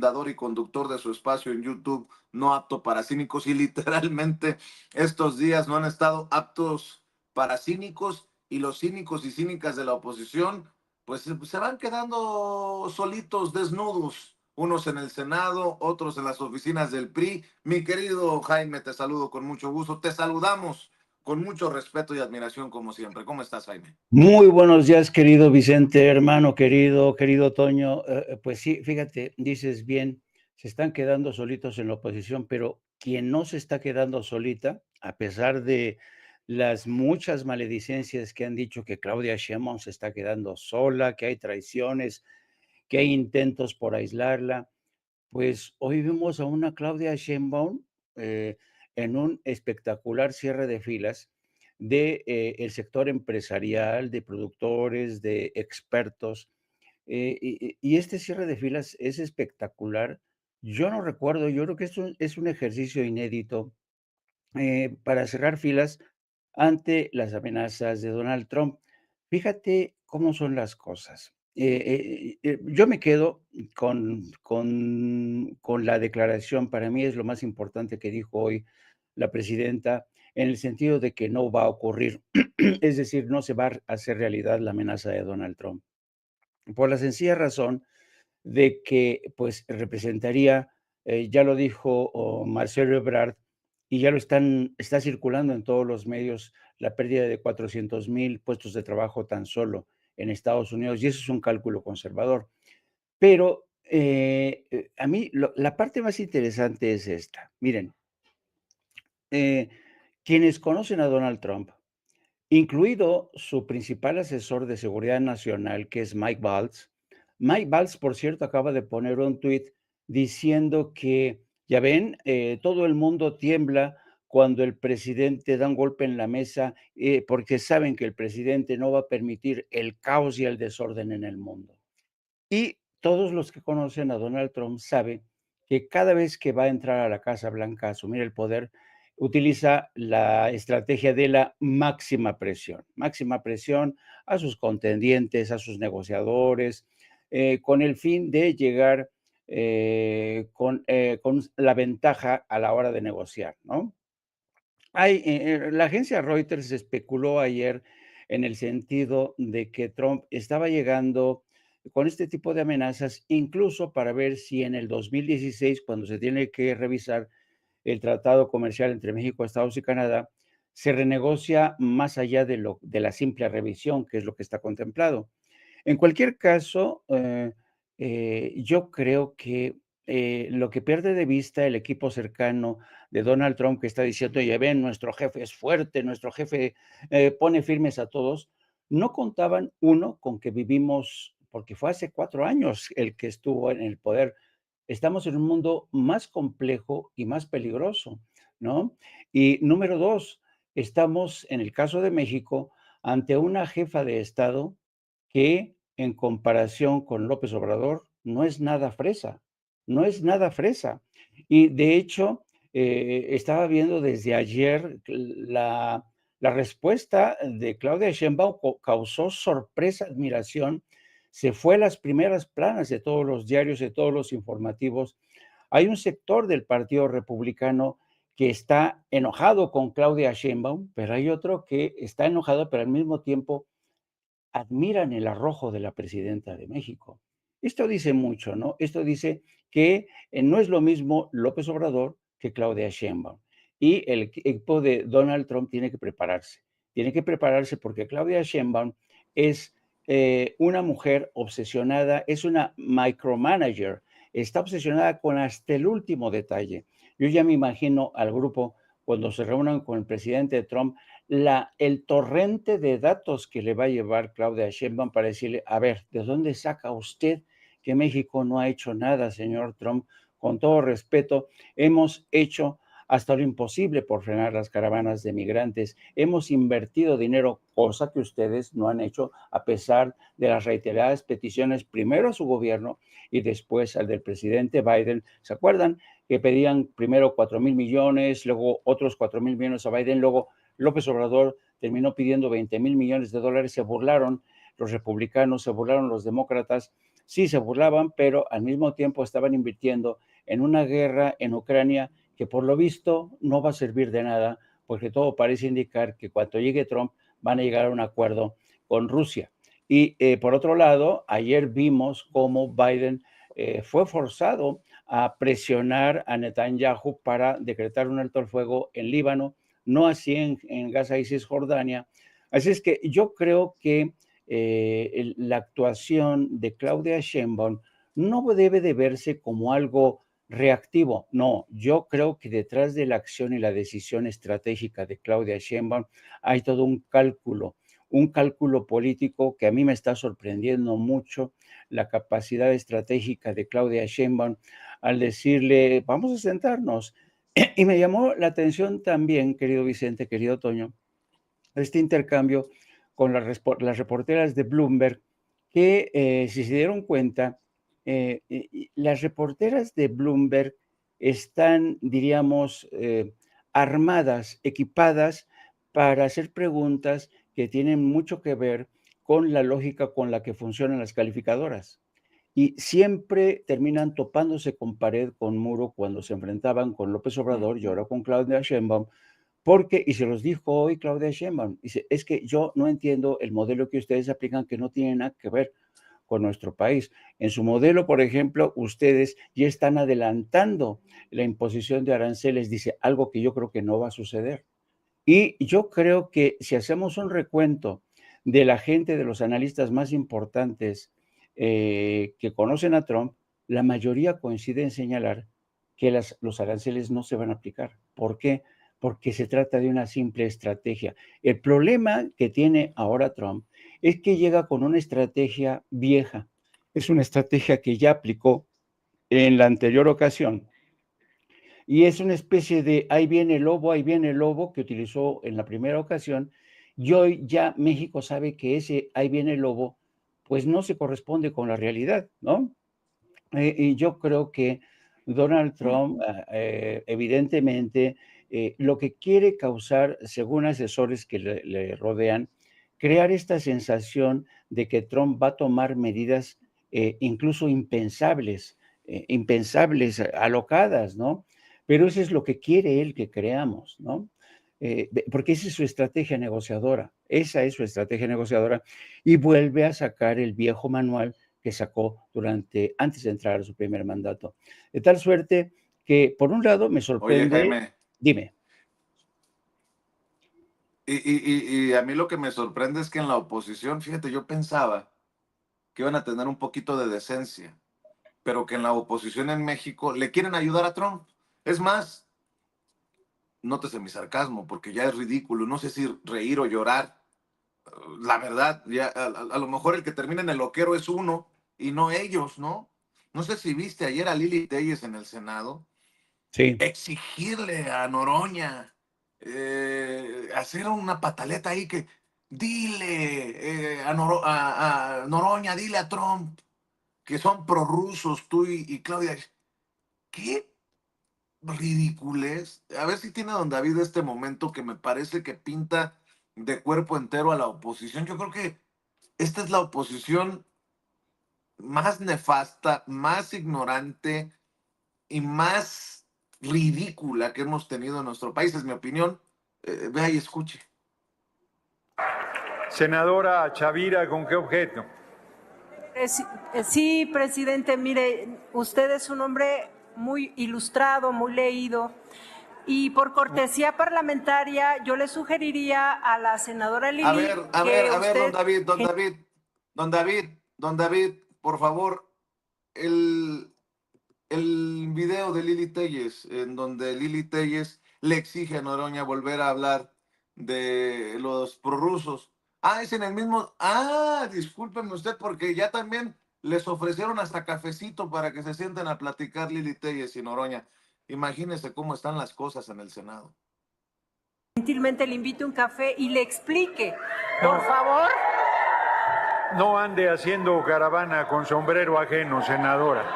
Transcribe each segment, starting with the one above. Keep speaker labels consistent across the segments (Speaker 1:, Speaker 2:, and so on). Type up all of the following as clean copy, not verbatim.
Speaker 1: dador y conductor de su espacio en YouTube, No Apto para Cínicos, y literalmente estos días no han estado aptos para cínicos, y los cínicos y cínicas de la oposición pues se van quedando solitos, desnudos, unos en el Senado, otros en las oficinas del PRI. Mi querido Jaime, te saludo con mucho gusto, te saludamos con mucho respeto y admiración como siempre. ¿Cómo estás, Jaime?
Speaker 2: Muy buenos días, querido Vicente, hermano querido, querido Toño. Pues sí, fíjate, dices bien, se están quedando solitos en la oposición, pero quien no se está quedando solita, a pesar de las muchas maledicencias que han dicho que Claudia Sheinbaum se está quedando sola, que hay traiciones, que hay intentos por aislarla, pues hoy vimos a una Claudia Sheinbaum en un espectacular cierre de filas de el sector empresarial, de productores, de expertos. Y este cierre de filas es espectacular. Yo no recuerdo, yo creo que es un ejercicio inédito para cerrar filas ante las amenazas de Donald Trump. Fíjate cómo son las cosas. Yo me quedo con la declaración, para mí es lo más importante que dijo hoy la presidenta, en el sentido de que no va a ocurrir, es decir, no se va a hacer realidad la amenaza de Donald Trump, por la sencilla razón de que, pues, representaría, ya lo dijo Marcelo Ebrard, y ya está circulando en todos los medios, la pérdida de 400,000 puestos de trabajo tan solo en Estados Unidos, y eso es un cálculo conservador. Pero, a mí la parte más interesante es esta. Miren, eh, quienes conocen a Donald Trump, incluido su principal asesor de seguridad nacional, que es Mike Valls. Mike Valls, por cierto, acaba de poner un tuit diciendo que, ya ven, todo el mundo tiembla cuando el presidente da un golpe en la mesa, porque saben que el presidente no va a permitir el caos y el desorden en el mundo. Y todos los que conocen a Donald Trump saben que cada vez que va a entrar a la Casa Blanca a asumir el poder, utiliza la estrategia de la máxima presión a sus contendientes, a sus negociadores, con el fin de llegar con la ventaja a la hora de negociar, ¿no? La agencia Reuters especuló ayer en el sentido de que Trump estaba llegando con este tipo de amenazas, incluso para ver si en el 2016, cuando se tiene que revisar el tratado comercial entre México, Estados y Canadá, se renegocia más allá de la simple revisión, que es lo que está contemplado. En cualquier caso, yo creo que lo que pierde de vista el equipo cercano de Donald Trump, que está diciendo, ya ven, nuestro jefe es fuerte, nuestro jefe pone firmes a todos, no contaban, uno, con que vivimos, porque fue hace 4 años el que estuvo en el poder. Estamos en un mundo más complejo y más peligroso, ¿no? Y número dos, estamos, en el caso de México, ante una jefa de Estado que, en comparación con López Obrador, no es nada fresa, no es nada fresa. Y de hecho, estaba viendo desde ayer la respuesta de Claudia Sheinbaum causó sorpresa, admiración, se fue a las primeras planas de todos los diarios, de todos los informativos. Hay un sector del Partido Republicano que está enojado con Claudia Sheinbaum, pero hay otro que está enojado, pero al mismo tiempo admiran el arrojo de la presidenta de México. Esto dice mucho, ¿no? Esto dice que no es lo mismo López Obrador que Claudia Sheinbaum. Y el equipo de Donald Trump tiene que prepararse porque Claudia Sheinbaum es una mujer obsesionada, es una micromanager, está obsesionada con hasta el último detalle. Yo ya me imagino al grupo cuando se reúnan con el presidente Trump, el torrente de datos que le va a llevar Claudia Sheinbaum para decirle, a ver, ¿de dónde saca usted que México no ha hecho nada, señor Trump? Con todo respeto, hemos hecho hasta lo imposible por frenar las caravanas de migrantes. Hemos invertido dinero, cosa que ustedes no han hecho a pesar de las reiteradas peticiones, primero a su gobierno y después al del presidente Biden. ¿Se acuerdan que pedían primero 4,000 millones, luego otros 4,000 millones a Biden, luego López Obrador terminó pidiendo 20,000 millones de dólares? Se burlaron los republicanos, se burlaron los demócratas, sí se burlaban, pero al mismo tiempo estaban invirtiendo en una guerra en Ucrania que por lo visto no va a servir de nada, porque todo parece indicar que cuando llegue Trump van a llegar a un acuerdo con Rusia. Y por otro lado, ayer vimos cómo Biden fue forzado a presionar a Netanyahu para decretar un alto al fuego en Líbano, no así en Gaza y Cisjordania. Así es que yo creo que la actuación de Claudia Sheinbaum no debe de verse como algo reactivo. No, yo creo que detrás de la acción y la decisión estratégica de Claudia Sheinbaum hay todo un cálculo político que a mí me está sorprendiendo mucho, la capacidad estratégica de Claudia Sheinbaum al decirle, vamos a sentarnos. Y me llamó la atención también, querido Vicente, querido Toño, este intercambio con las reporteras de Bloomberg, que si se dieron cuenta, las reporteras de Bloomberg están, diríamos, armadas, equipadas para hacer preguntas que tienen mucho que ver con la lógica con la que funcionan las calificadoras. Y siempre terminan topándose con pared, con muro, cuando se enfrentaban con López Obrador y ahora con Claudia Sheinbaum, porque, y se los dijo hoy Claudia Sheinbaum, dice, es que yo no entiendo el modelo que ustedes aplican que no tiene nada que ver con nuestro país. En su modelo, por ejemplo, ustedes ya están adelantando la imposición de aranceles, dice, algo que yo creo que no va a suceder. Y yo creo que si hacemos un recuento de la gente, de los analistas más importantes que conocen a Trump, la mayoría coincide en señalar que los aranceles no se van a aplicar. ¿Por qué? Porque se trata de una simple estrategia. El problema que tiene ahora Trump es que llega con una estrategia vieja. Es una estrategia que ya aplicó en la anterior ocasión y es una especie de ahí viene el lobo que utilizó en la primera ocasión, y hoy ya México sabe que ese ahí viene el lobo, pues no se corresponde con la realidad, ¿no? Y yo creo que Donald Trump, evidentemente, lo que quiere causar, según asesores que le rodean, crear esta sensación de que Trump va a tomar medidas incluso impensables, alocadas, ¿no? Pero eso es lo que quiere él que creamos, ¿no? Porque esa es su estrategia negociadora, esa es su estrategia negociadora, y vuelve a sacar el viejo manual que sacó antes de entrar a su primer mandato. De tal suerte que, por un lado, me
Speaker 1: Oye,
Speaker 2: sorprende.
Speaker 1: Jaime,
Speaker 2: Dime.
Speaker 1: y a mí lo que me sorprende es que en la oposición, fíjate, yo pensaba que iban a tener un poquito de decencia, pero que en la oposición en México le quieren ayudar a Trump. Es más, nótese mi sarcasmo, porque ya es ridículo, no sé si reír o llorar. La verdad, ya a lo mejor el que termina en el loquero es uno y no ellos, ¿no? No sé si viste ayer a Lili Telles en el Senado
Speaker 2: Sí,
Speaker 1: exigirle a Noroña, hacer una pataleta ahí que dile a Noroña, dile a Trump que son prorrusos tú y Claudia. ¿Qué ridiculez? A ver si tiene don David este momento que me parece que pinta de cuerpo entero a la oposición. Yo creo que esta es la oposición más nefasta, más ignorante y más ridícula que hemos tenido en nuestro país, es mi opinión. Vea y escuche.
Speaker 3: Senadora Chavira, ¿con qué objeto?
Speaker 4: Sí, presidente, mire, usted es un hombre muy ilustrado, muy leído, y por cortesía parlamentaria yo le sugeriría a la senadora Lili que
Speaker 1: A ver,
Speaker 4: usted...
Speaker 1: don David, por favor, el, el video de Lili Telles, en donde Lili Telles le exige a Noroña volver a hablar de los prorrusos. Ah, es en el mismo. Ah, discúlpeme usted, porque ya también les ofrecieron hasta cafecito para que se sienten a platicar Lili Telles y Noroña. Imagínese cómo están las cosas en el Senado.
Speaker 4: Gentilmente le invite un café y le explique, por favor.
Speaker 3: No ande haciendo caravana con sombrero ajeno, senadora.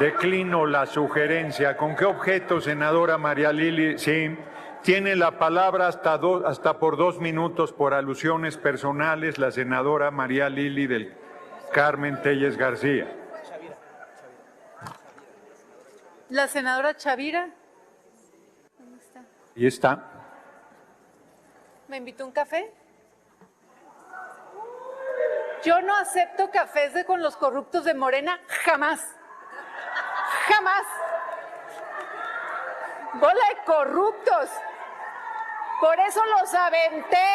Speaker 3: Declino la sugerencia. ¿Con qué objeto, senadora María Lili? Sí, tiene la palabra hasta por 2 minutos por alusiones personales la senadora María Lili del Carmen Telles García.
Speaker 5: La senadora Chavira. ¿Dónde está?
Speaker 3: Y está.
Speaker 5: ¿Me invitó un café? Yo no acepto cafés con los corruptos de Morena, jamás. Jamás. Bola de corruptos. Por eso los aventé,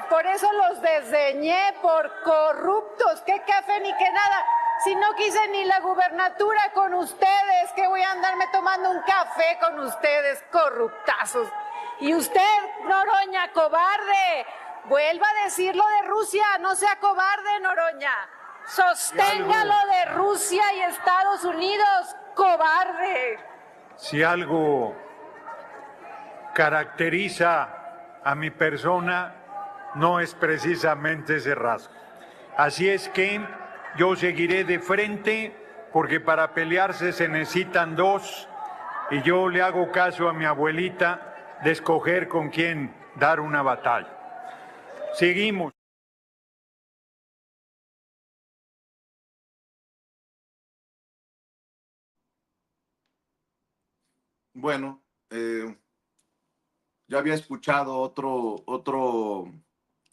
Speaker 5: por eso los desdeñé, por corruptos. ¿Qué café ni qué nada? Si no quise ni la gubernatura con ustedes, que voy a andarme tomando un café con ustedes, corruptazos. Y usted, Noroña, cobarde, vuelva a decir lo de Rusia, no sea cobarde, Noroña. Sostenga lo de Rusia y Estados Unidos, cobarde.
Speaker 3: Si algo caracteriza a mi persona, no es precisamente ese rasgo. Así es que yo seguiré de frente, porque para pelearse se necesitan dos, y yo le hago caso a mi abuelita de escoger con quién dar una batalla. Seguimos.
Speaker 1: Bueno, yo había escuchado otro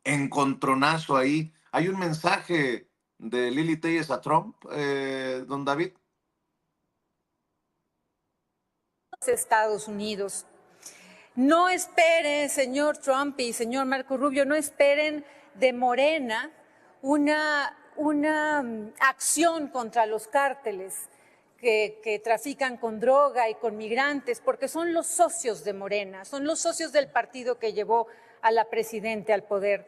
Speaker 1: encontronazo ahí. Hay un mensaje de Lili Telles a Trump, don David.
Speaker 5: Estados Unidos. No esperen, señor Trump y señor Marco Rubio, no esperen de Morena una acción contra los cárteles que trafican con droga y con migrantes, porque son los socios de Morena, son los socios del partido que llevó a la presidenta al poder.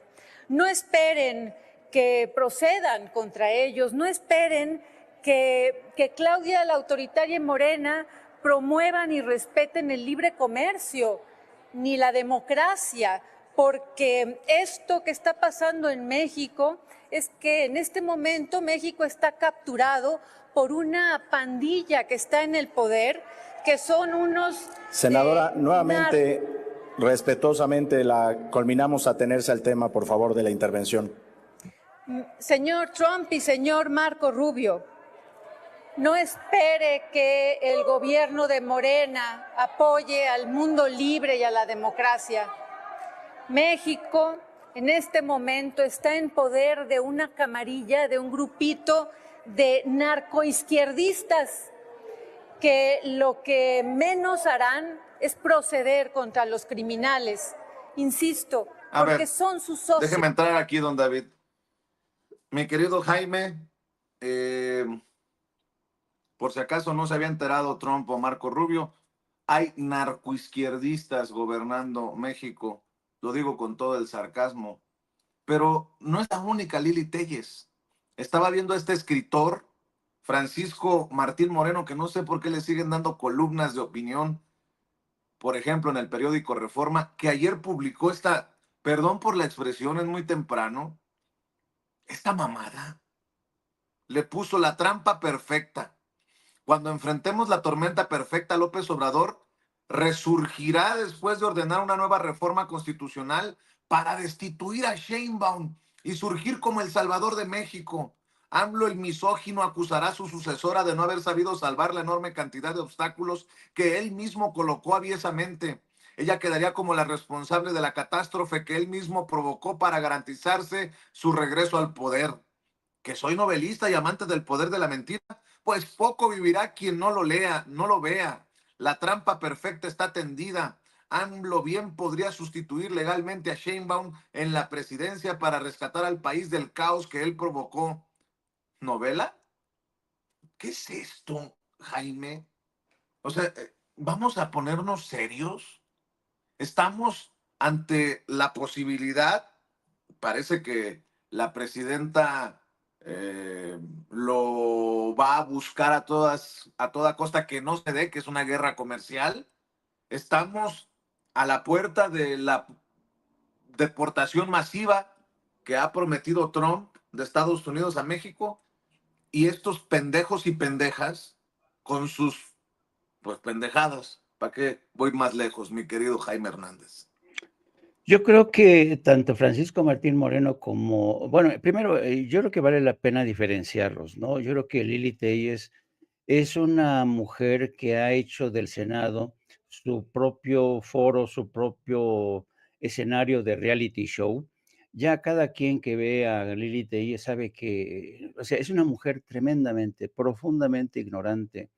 Speaker 5: No esperen que procedan contra ellos, no esperen que Claudia, la autoritaria en Morena, promuevan y respeten el libre comercio ni la democracia, porque esto que está pasando en México es que en este momento México está capturado por una pandilla que está en el poder, que son unos...
Speaker 6: Senadora, nuevamente, respetuosamente, culminamos a tenerse al tema, por favor, de la intervención.
Speaker 5: Señor Trump y señor Marco Rubio, no espere que el gobierno de Morena apoye al mundo libre y a la democracia. México en este momento está en poder de una camarilla, de un grupito de narcoizquierdistas que lo que menos harán es proceder contra los criminales. Insisto, porque son sus socios.
Speaker 1: Déjeme entrar aquí, don David. Mi querido Jaime, por si acaso no se había enterado Trump o Marco Rubio, hay narcoizquierdistas gobernando México. Lo digo con todo el sarcasmo. Pero no es la única Lili Telles. Estaba viendo a este escritor, Francisco Martín Moreno, que no sé por qué le siguen dando columnas de opinión, por ejemplo, en el periódico Reforma, que ayer publicó esta, perdón por la expresión, es muy temprano, esta mamada. Le puso la trampa perfecta. Cuando enfrentemos la tormenta perfecta, López Obrador resurgirá después de ordenar una nueva reforma constitucional para destituir a Sheinbaum y surgir como el Salvador de México. AMLO, el misógino, acusará a su sucesora de no haber sabido salvar la enorme cantidad de obstáculos que él mismo colocó aviesamente. Ella quedaría como la responsable de la catástrofe que él mismo provocó para garantizarse su regreso al poder. Que soy novelista y amante del poder de la mentira, pues poco vivirá quien no lo lea, no lo vea. La trampa perfecta está tendida. AMLO bien podría sustituir legalmente a Sheinbaum en la presidencia para rescatar al país del caos que él provocó. ¿Novela? ¿Qué es esto, Jaime? O sea, ¿vamos a ponernos serios? Estamos ante la posibilidad, parece que la presidenta lo va a buscar a toda costa que no se dé, que es una guerra comercial. Estamos a la puerta de la deportación masiva que ha prometido Trump de Estados Unidos a México, y estos pendejos y pendejas con sus pendejadas. ¿Para qué voy más lejos, mi querido Jaime Hernández?
Speaker 2: Yo creo que tanto Francisco Martín Moreno como, bueno, primero, yo creo que vale la pena diferenciarlos, ¿no? Yo creo que Lili Téllez es una mujer que ha hecho del Senado su propio foro, su propio escenario de reality show. Ya cada quien que ve a Lili Téllez sabe que, o sea, es una mujer tremendamente, profundamente ignorante.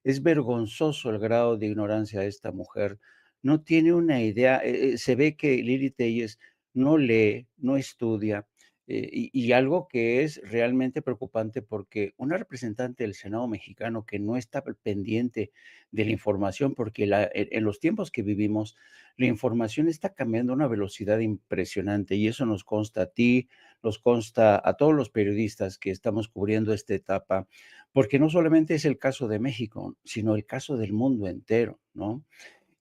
Speaker 2: Es vergonzoso el grado de ignorancia de esta mujer. No tiene una idea, se ve que Lili Téllez no lee, no estudia, y algo que es realmente preocupante, porque una representante del Senado mexicano que no está pendiente de la información, porque en los tiempos que vivimos, la información está cambiando a una velocidad impresionante, y eso nos consta a ti, nos consta a todos los periodistas que estamos cubriendo esta etapa, porque no solamente es el caso de México, sino el caso del mundo entero, ¿no?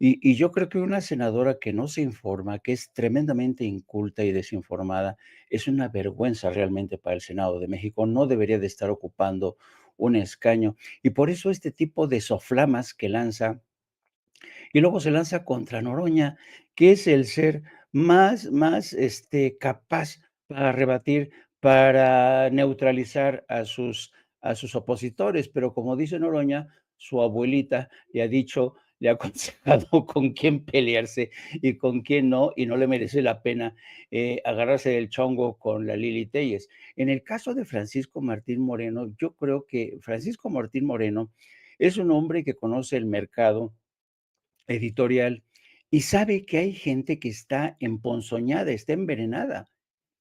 Speaker 2: Y yo creo que una senadora que no se informa, que es tremendamente inculta y desinformada, es una vergüenza realmente para el Senado de México. No debería de estar ocupando un escaño. Y por eso este tipo de soflamas que lanza y luego se lanza contra Noroña, que es el ser más capaz para rebatir, para neutralizar a sus opositores. Pero como dice Noroña, su abuelita le ha dicho, le ha aconsejado con quién pelearse y con quién no, y no le merece la pena, agarrarse del chongo con la Lili Téllez. En el caso de Francisco Martín Moreno, yo creo que Francisco Martín Moreno es un hombre que conoce el mercado editorial y sabe que hay gente que está emponzoñada, está envenenada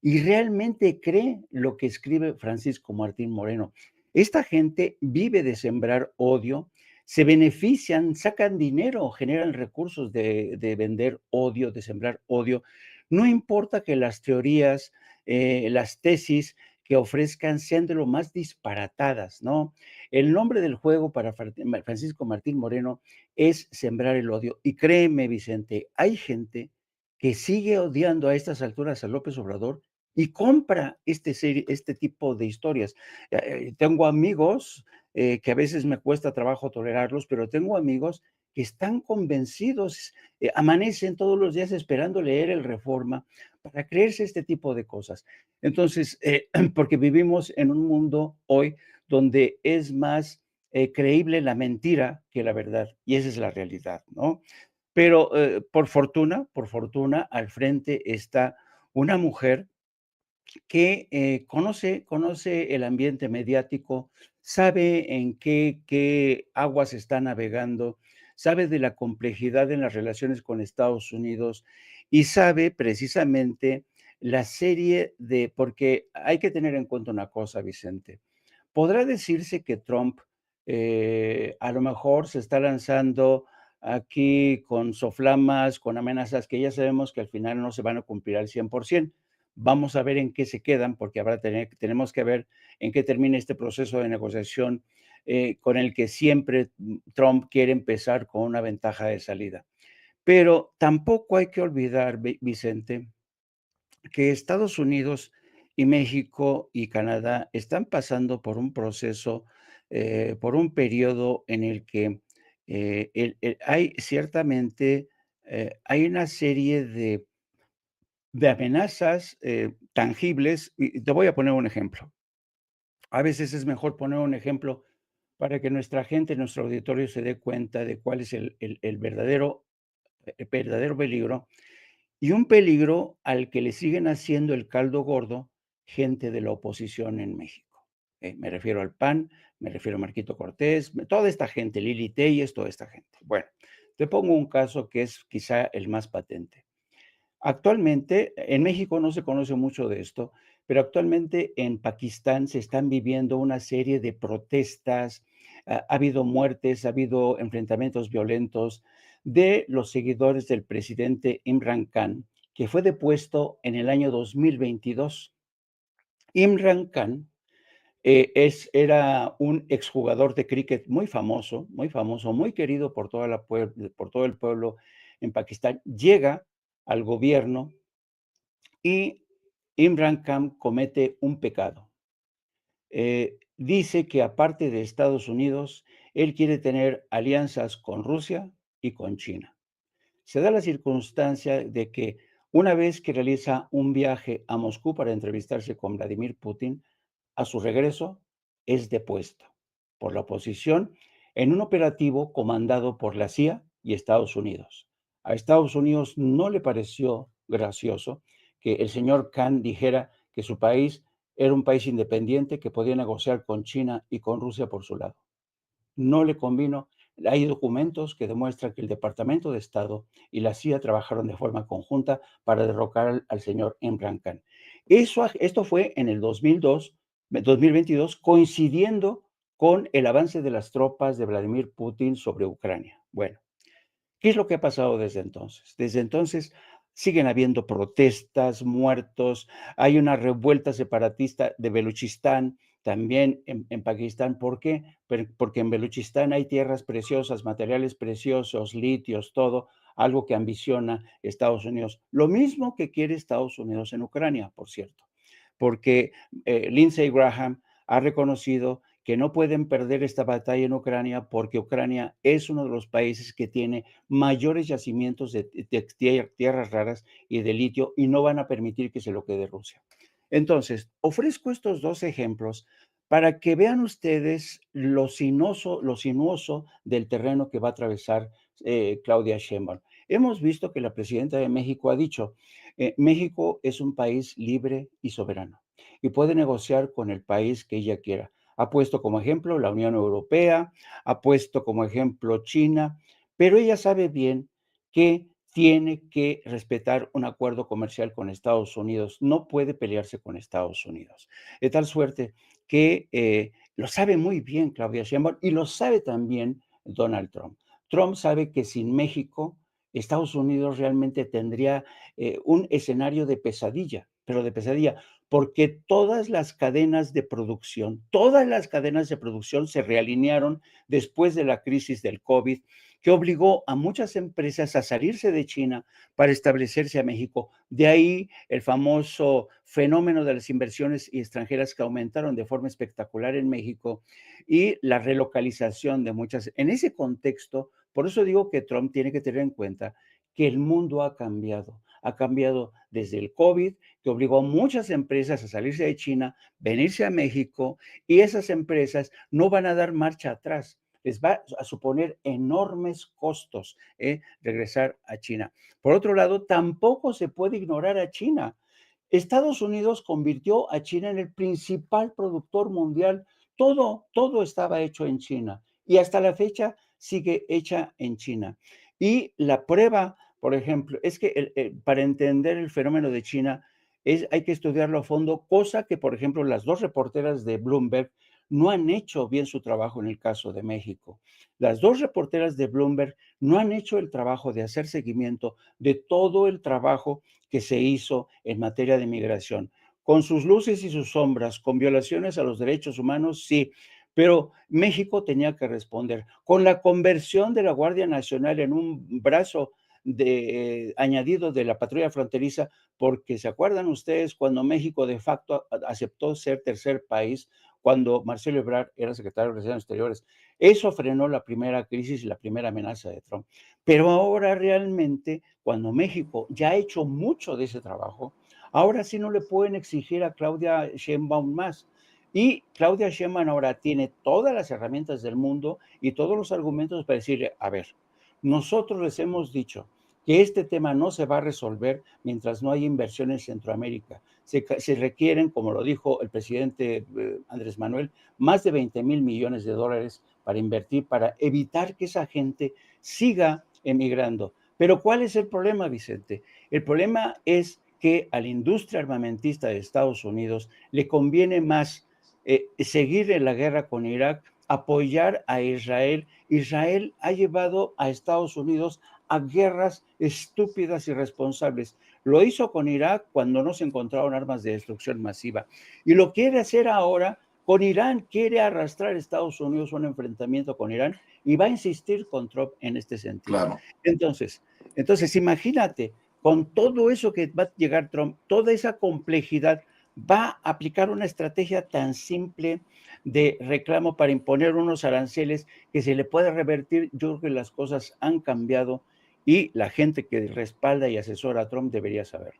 Speaker 2: y realmente cree lo que escribe Francisco Martín Moreno. Esta gente vive de sembrar odio, se benefician, sacan dinero, generan recursos de vender odio, de sembrar odio. No importa que las teorías, las tesis que ofrezcan sean de lo más disparatadas, ¿no? El nombre del juego para Francisco Martín Moreno es sembrar el odio. Y créeme, Vicente, hay gente que sigue odiando a estas alturas a López Obrador y compra este tipo de historias. Tengo amigos que a veces me cuesta trabajo tolerarlos, pero tengo amigos que están convencidos, amanecen todos los días esperando leer el Reforma para creerse este tipo de cosas. Entonces, porque vivimos en un mundo hoy donde es más creíble la mentira que la verdad, y esa es la realidad, ¿no? Pero por fortuna, al frente está una mujer que conoce el ambiente mediático, sabe en qué aguas está navegando, sabe de la complejidad en las relaciones con Estados Unidos y sabe precisamente la serie de, porque hay que tener en cuenta una cosa, Vicente. Podrá decirse que Trump a lo mejor se está lanzando aquí con soflamas, con amenazas que ya sabemos que al final no se van a cumplir al 100%. Vamos a ver en qué se quedan, porque tenemos que ver en qué termina este proceso de negociación con el que siempre Trump quiere empezar con una ventaja de salida. Pero tampoco hay que olvidar, Vicente, que Estados Unidos y México y Canadá están pasando por un proceso, por un periodo en el que hay ciertamente, hay una serie de amenazas tangibles. Y te voy a poner un ejemplo. A veces es mejor poner un ejemplo para que nuestra gente, nuestro auditorio se dé cuenta de cuál es el verdadero peligro y un peligro al que le siguen haciendo el caldo gordo gente de la oposición en México. Me refiero al PAN, me refiero a Marquito Cortés, toda esta gente, Lili Téllez, toda esta gente. Bueno, te pongo un caso que es quizá el más patente. Actualmente, en México no se conoce mucho de esto, pero actualmente en Pakistán se están viviendo una serie de protestas, ha habido muertes, ha habido enfrentamientos violentos de los seguidores del presidente Imran Khan, que fue depuesto en el año 2022. Imran Khan era un exjugador de cricket muy famoso, muy querido por todo el pueblo en Pakistán. Llega al gobierno y Imran Khan comete un pecado. Dice que aparte de Estados Unidos, él quiere tener alianzas con Rusia y con China. Se da la circunstancia de que Una vez que realiza un viaje a Moscú para entrevistarse con Vladimir Putin, a su regreso es depuesto por la oposición en un operativo comandado por la CIA y Estados Unidos. A Estados Unidos no le pareció gracioso que el señor Khan dijera que su país era un país independiente que podía negociar con China y con Rusia por su lado. No le convino. Hay documentos que demuestran que el Departamento de Estado y la CIA trabajaron de forma conjunta para derrocar al señor Imran Khan. Esto fue en el 2022, coincidiendo con el avance de las tropas de Vladimir Putin sobre Ucrania. Bueno, ¿qué es lo que ha pasado desde entonces? Desde entonces siguen habiendo protestas, muertos, hay una revuelta separatista de Beluchistán, también en Pakistán. ¿Por qué? Porque en Beluchistán hay tierras preciosas, materiales preciosos, litios, todo, algo que ambiciona Estados Unidos. Lo mismo que quiere Estados Unidos en Ucrania, por cierto, porque Lindsey Graham ha reconocido que no pueden perder esta batalla en Ucrania porque Ucrania es uno de los países que tiene mayores yacimientos de tierras raras y de litio y no van a permitir que se lo quede Rusia. Entonces, ofrezco estos dos ejemplos para que vean ustedes lo sinuoso del terreno que va a atravesar Claudia Sheinbaum. Hemos visto que la presidenta de México ha dicho, México es un país libre y soberano y puede negociar con el país que ella quiera. Ha puesto como ejemplo la Unión Europea, ha puesto como ejemplo China, pero ella sabe bien que tiene que respetar un acuerdo comercial con Estados Unidos, no puede pelearse con Estados Unidos. De tal suerte que lo sabe muy bien Claudia Sheinbaum y lo sabe también Donald Trump. Trump sabe que sin México, Estados Unidos realmente tendría un escenario de pesadilla, pero de pesadilla, porque todas las cadenas de producción se realinearon después de la crisis del COVID, que obligó a muchas empresas a salirse de China para establecerse a México. De ahí el famoso fenómeno de las inversiones extranjeras que aumentaron de forma espectacular en México y la relocalización de muchas. En ese contexto, por eso digo que Trump tiene que tener en cuenta que el mundo ha cambiado desde el COVID, que obligó a muchas empresas a salirse de China, venirse a México, y esas empresas no van a dar marcha atrás. Les va a suponer enormes costos regresar a China. Por otro lado, tampoco se puede ignorar a China. Estados Unidos convirtió a China en el principal productor mundial. Todo estaba hecho en China y hasta la fecha sigue hecha en China. Y la prueba, por ejemplo, es que para entender el fenómeno de China hay que estudiarlo a fondo, cosa que, por ejemplo, las dos reporteras de Bloomberg no han hecho bien su trabajo en el caso de México. Las dos reporteras de Bloomberg no han hecho el trabajo de hacer seguimiento de todo el trabajo que se hizo en materia de migración, con sus luces y sus sombras, con violaciones a los derechos humanos, sí, pero México tenía que responder. Con la conversión de la Guardia Nacional en un brazo añadido de la patrulla fronteriza, porque se acuerdan ustedes cuando México de facto aceptó ser tercer país, cuando Marcelo Ebrard era secretario de Relaciones Exteriores. Eso frenó la primera crisis y la primera amenaza de Trump. Pero ahora realmente, cuando México ya ha hecho mucho de ese trabajo, ahora sí no le pueden exigir a Claudia Sheinbaum más. Y Claudia Sheinbaum ahora tiene todas las herramientas del mundo y todos los argumentos para decirle, a ver, nosotros les hemos dicho que este tema no se va a resolver mientras no haya inversión en Centroamérica. Se requieren, como lo dijo el presidente Andrés Manuel, más de 20,000 millones de dólares para invertir, para evitar que esa gente siga emigrando. Pero ¿cuál es el problema, Vicente? El problema es que a la industria armamentista de Estados Unidos le conviene más seguir en la guerra con Irak, apoyar a Israel. Israel ha llevado a Estados Unidos a guerras estúpidas y irresponsables. Lo hizo con Irak cuando no se encontraron armas de destrucción masiva. Y lo quiere hacer ahora con Irán. Quiere arrastrar a Estados Unidos a un enfrentamiento con Irán y va a insistir con Trump en este sentido.
Speaker 1: Claro.
Speaker 2: Entonces, imagínate, con todo eso que va a llegar Trump, toda esa complejidad, va a aplicar una estrategia tan simple de reclamo para imponer unos aranceles que se le puede revertir. Yo creo que las cosas han cambiado y la gente que respalda y asesora a Trump debería saber.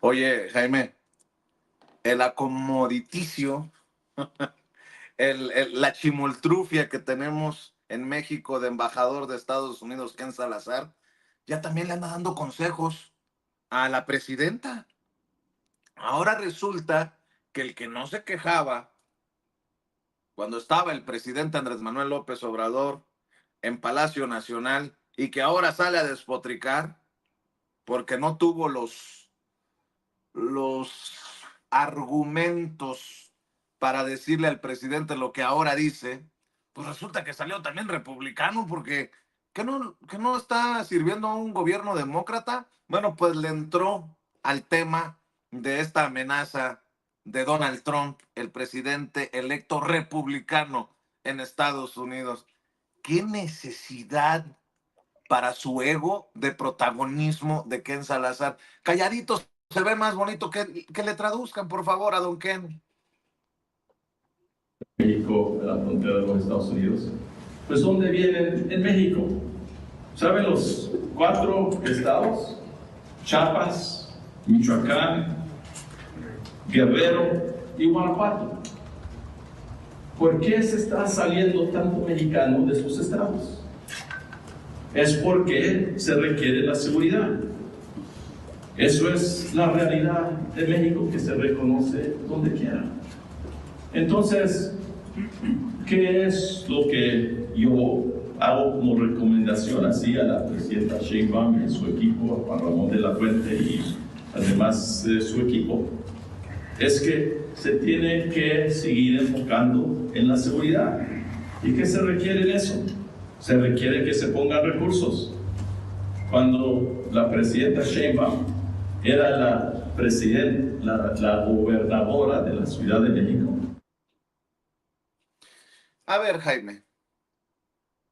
Speaker 1: Oye, Jaime, el acomoditicio, la chimoltrufia que tenemos en México de embajador de Estados Unidos, Ken Salazar, ya también le anda dando consejos a la presidenta. Ahora resulta que el que no se quejaba cuando estaba el presidente Andrés Manuel López Obrador en Palacio Nacional y que ahora sale a despotricar porque no tuvo los argumentos para decirle al presidente lo que ahora dice, pues resulta que salió también republicano porque que no está sirviendo a un gobierno demócrata. Bueno, pues le entró al tema de esta amenaza de Donald Trump, el presidente electo republicano en Estados Unidos. ¿Qué necesidad para su ego de protagonismo de Ken Salazar? Calladitos se ve más bonito que le traduzcan, por favor, a don Ken.
Speaker 7: México, en la frontera de los Estados Unidos. Pues, ¿dónde vienen en México? ¿Saben los 4 estados? Chiapas, Michoacán, Guerrero y Guanajuato. ¿Por qué se está saliendo tanto mexicano de esos estados? Es porque se requiere la seguridad. Eso es la realidad de México que se reconoce donde quiera. Entonces, ¿qué es lo que yo hago como recomendación así a la presidenta Sheinbaum y su equipo, a Ramón de la Fuente y además de su equipo? Es que se tiene que seguir enfocando en la seguridad. ¿Y qué se requiere en eso? Se requiere que se pongan recursos. Cuando la presidenta Sheinbaum era la gobernadora de la Ciudad de México.
Speaker 1: A ver, Jaime,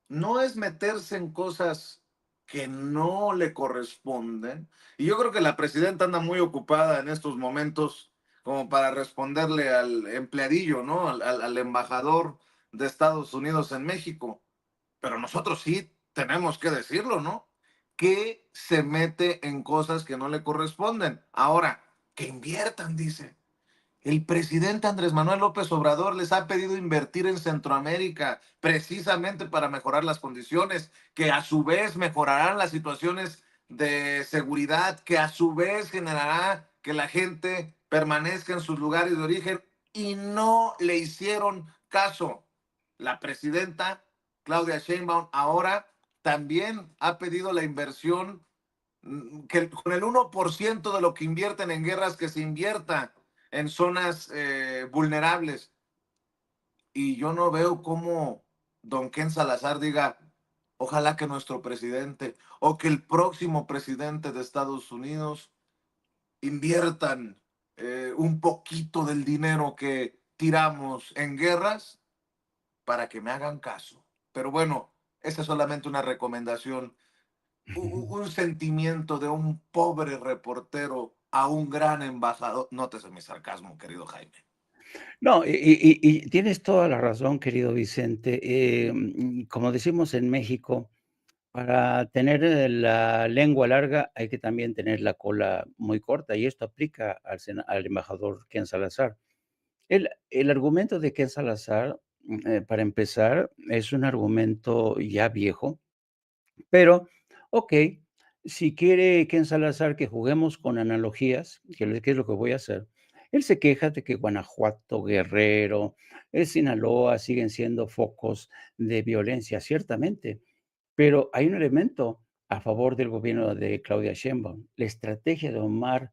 Speaker 1: no es meterse en cosas que no le corresponden. Y yo creo que la presidenta anda muy ocupada en estos momentos como para responderle al empleadillo, ¿no? Al embajador de Estados Unidos en México. Pero nosotros sí tenemos que decirlo, ¿no? Que se mete en cosas que no le corresponden. Ahora, que inviertan, dice. El presidente Andrés Manuel López Obrador les ha pedido invertir en Centroamérica precisamente para mejorar las condiciones, que a su vez mejorarán las situaciones de seguridad, que a su vez generará que la gente permanezca en sus lugares de origen, y no le hicieron caso. La presidenta Claudia Sheinbaum ahora también ha pedido la inversión, que con el 1% de lo que invierten en guerras, que se invierta en zonas vulnerables. Y yo no veo cómo don Ken Salazar diga, ojalá que nuestro presidente o que el próximo presidente de Estados Unidos inviertan un poquito del dinero que tiramos en guerras para que me hagan caso. Pero bueno, esa es solamente una recomendación, un sentimiento de un pobre reportero a un gran embajador. Nótese mi sarcasmo, querido Jaime.
Speaker 2: No, y tienes toda la razón, querido Vicente. Como decimos en México, para tener la lengua larga hay que también tener la cola muy corta, y esto aplica al embajador Ken Salazar. El argumento de Ken Salazar, para empezar, es un argumento ya viejo, pero, okey, si quiere Ken Salazar que juguemos con analogías, que es lo que voy a hacer, él se queja de que Guanajuato, Guerrero, Sinaloa siguen siendo focos de violencia, ciertamente, pero hay un elemento a favor del gobierno de Claudia Sheinbaum, la estrategia de Omar,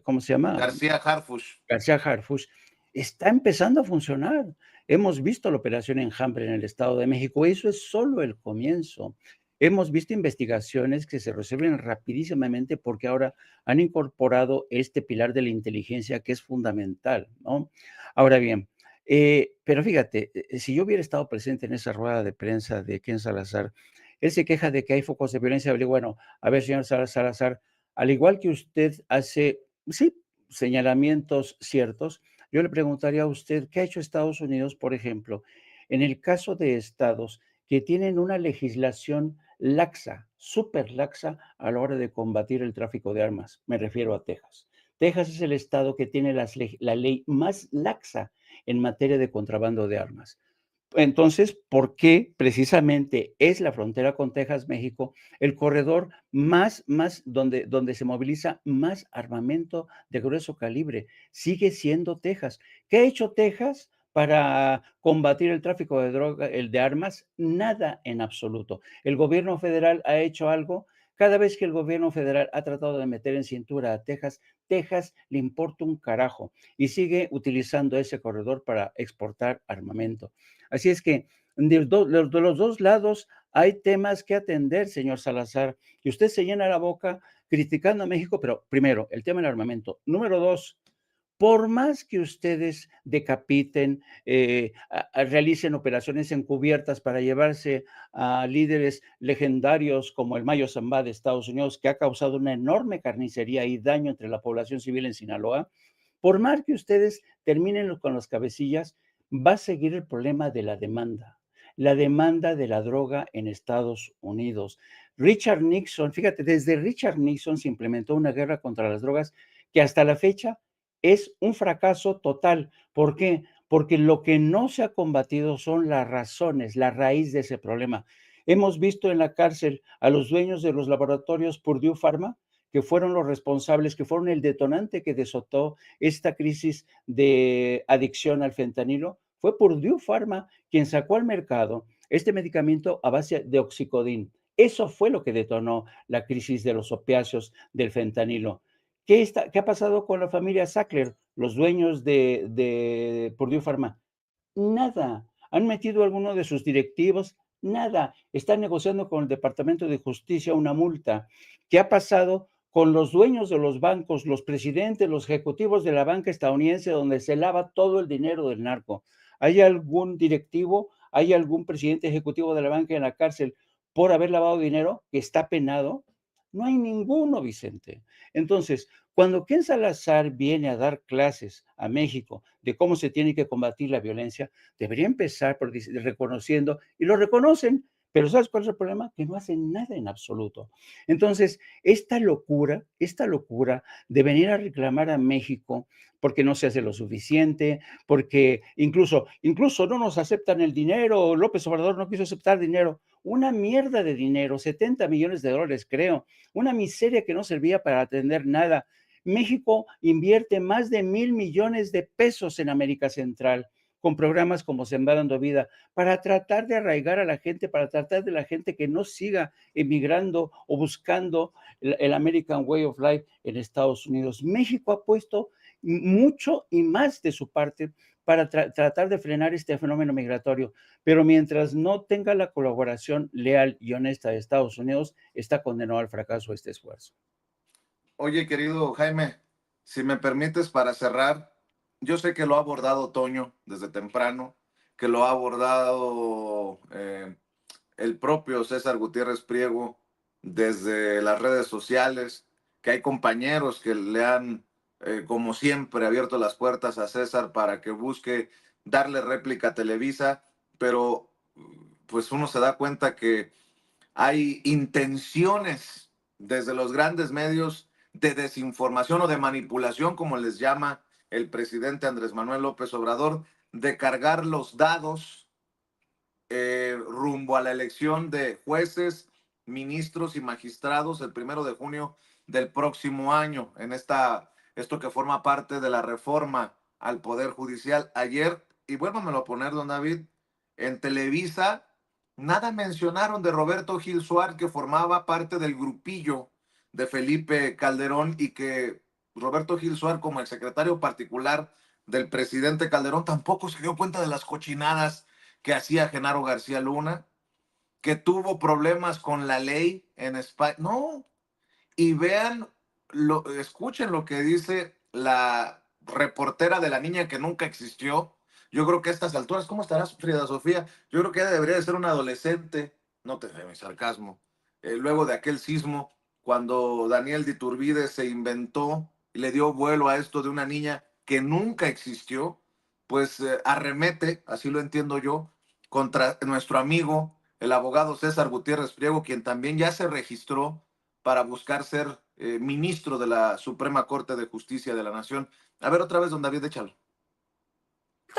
Speaker 2: ¿cómo se llama?
Speaker 1: García Harfush.
Speaker 2: García Harfuch, está empezando a funcionar. Hemos visto la operación Enjambre en el Estado de México. Eso es solo el comienzo. Hemos visto investigaciones que se resuelven rapidísimamente porque ahora han incorporado este pilar de la inteligencia que es fundamental, ¿no? Ahora bien, pero fíjate, si yo hubiera estado presente en esa rueda de prensa de Ken Salazar, él se queja de que hay focos de violencia. Le digo, bueno, a ver, señor Salazar, al igual que usted hace, sí, señalamientos ciertos, yo le preguntaría a usted, ¿qué ha hecho Estados Unidos, por ejemplo, en el caso de estados que tienen una legislación laxa, súper laxa a la hora de combatir el tráfico de armas. Me refiero a Texas. Texas es el estado que tiene la ley más laxa en materia de contrabando de armas. Entonces, ¿por qué precisamente es la frontera con Texas, México, el corredor más donde se moviliza más armamento de grueso calibre? Sigue siendo Texas. ¿Qué ha hecho Texas para combatir el tráfico de droga, el de armas? Nada en absoluto. ¿El gobierno federal ha hecho algo? Cada vez que el gobierno federal ha tratado de meter en cintura a Texas, Texas le importa un carajo y sigue utilizando ese corredor para exportar armamento. Así es que de los dos lados hay temas que atender, señor Salazar, y usted se llena la boca criticando a México, pero primero, el tema del armamento. Número dos, por más que ustedes decapiten, realicen operaciones encubiertas para llevarse a líderes legendarios como el Mayo Zambada de Estados Unidos, que ha causado una enorme carnicería y daño entre la población civil en Sinaloa, por más que ustedes terminen con las cabecillas, va a seguir el problema de la demanda de la droga en Estados Unidos. Richard Nixon, fíjate, desde Richard Nixon se implementó una guerra contra las drogas que hasta la fecha es un fracaso total. ¿Por qué? Porque lo que no se ha combatido son las razones, la raíz de ese problema. Hemos visto en la cárcel a los dueños de los laboratorios Purdue Pharma, que fueron los responsables, que fueron el detonante que desató esta crisis de adicción al fentanilo. Fue Purdue Pharma quien sacó al mercado este medicamento a base de oxicodín. Eso fue lo que detonó la crisis de los opiáceos del fentanilo. ¿Qué ha pasado con la familia Sackler, los dueños de Purdue Pharma? Nada. ¿Han metido a alguno de sus directivos? Nada. Están negociando con el Departamento de Justicia una multa. ¿Qué ha pasado con los dueños de los bancos, los presidentes, los ejecutivos de la banca estadounidense, donde se lava todo el dinero del narco? ¿Hay algún directivo, hay algún presidente ejecutivo de la banca en la cárcel por haber lavado dinero que está penado? No hay ninguno, Vicente. Entonces, cuando Ken Salazar viene a dar clases a México de cómo se tiene que combatir la violencia, debería empezar por reconociendo, y lo reconocen, pero ¿sabes cuál es el problema? Que no hacen nada en absoluto. Entonces, esta locura de venir a reclamar a México porque no se hace lo suficiente, porque incluso no nos aceptan el dinero, López Obrador no quiso aceptar dinero, una mierda de dinero, 70 millones de dólares, creo, una miseria que no servía para atender nada. México invierte más de 1,000 millones de pesos en América Central con programas como Sembrando Vida, para tratar de arraigar a la gente, para tratar de la gente que no siga emigrando o buscando el American Way of Life en Estados Unidos. México ha puesto mucho y más de su parte para tratar de frenar este fenómeno migratorio, pero mientras no tenga la colaboración leal y honesta de Estados Unidos, está condenado al fracaso este esfuerzo.
Speaker 1: Oye, querido Jaime, si me permites para cerrar, yo sé que lo ha abordado Toño desde temprano, que lo ha abordado el propio César Gutiérrez Priego desde las redes sociales, que hay compañeros que le han, como siempre, abierto las puertas a César para que busque darle réplica a Televisa, pero pues uno se da cuenta que hay intenciones desde los grandes medios de desinformación o de manipulación, como les llama el presidente Andrés Manuel López Obrador, de cargar los dados rumbo a la elección de jueces, ministros y magistrados el 1 de junio del próximo año, en esto que forma parte de la reforma al Poder Judicial. Ayer, y vuélvamelo a poner, don David, en Televisa, nada mencionaron de Roberto Gil Suárez, que formaba parte del grupillo de Felipe Calderón, y que Roberto Gil Suárez, como el secretario particular del presidente Calderón, tampoco se dio cuenta de las cochinadas que hacía Genaro García Luna, que tuvo problemas con la ley en España. No, y vean, escuchen lo que dice la reportera de la niña que nunca existió. Yo creo que a estas alturas, ¿cómo estará Frida Sofía? Yo creo que ella debería de ser una adolescente, no te dé mi sarcasmo, luego de aquel sismo, cuando Daniel de Iturbide se inventó y le dio vuelo a esto de una niña que nunca existió, pues arremete, así lo entiendo yo, contra nuestro amigo el abogado César Gutiérrez Priego, quien también ya se registró para buscar ser ministro de la Suprema Corte de Justicia de la Nación. A ver, otra vez, don David, échalo.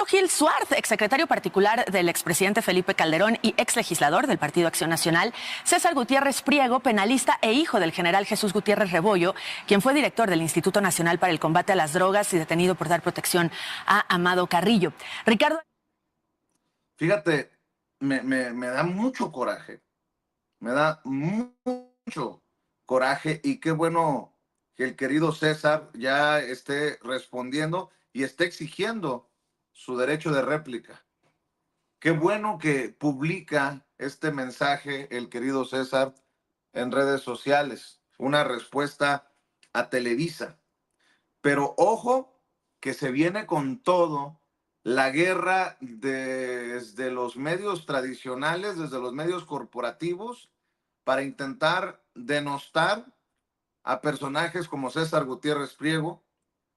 Speaker 8: Gil Suárez, exsecretario particular del expresidente Felipe Calderón y exlegislador del Partido Acción Nacional, César Gutiérrez Priego, penalista e hijo del general Jesús Gutiérrez Rebollo, quien fue director del Instituto Nacional para el Combate a las Drogas y detenido por dar protección a Amado Carrillo. Ricardo.
Speaker 1: Fíjate, me da mucho coraje, me da mucho coraje, y qué bueno que el querido César ya esté respondiendo y esté exigiendo su derecho de réplica. Qué bueno que publica este mensaje el querido César en redes sociales, una respuesta a Televisa. Pero ojo que se viene con todo la guerra desde los medios tradicionales, desde los medios corporativos, para intentar denostar a personajes como César Gutiérrez Priego,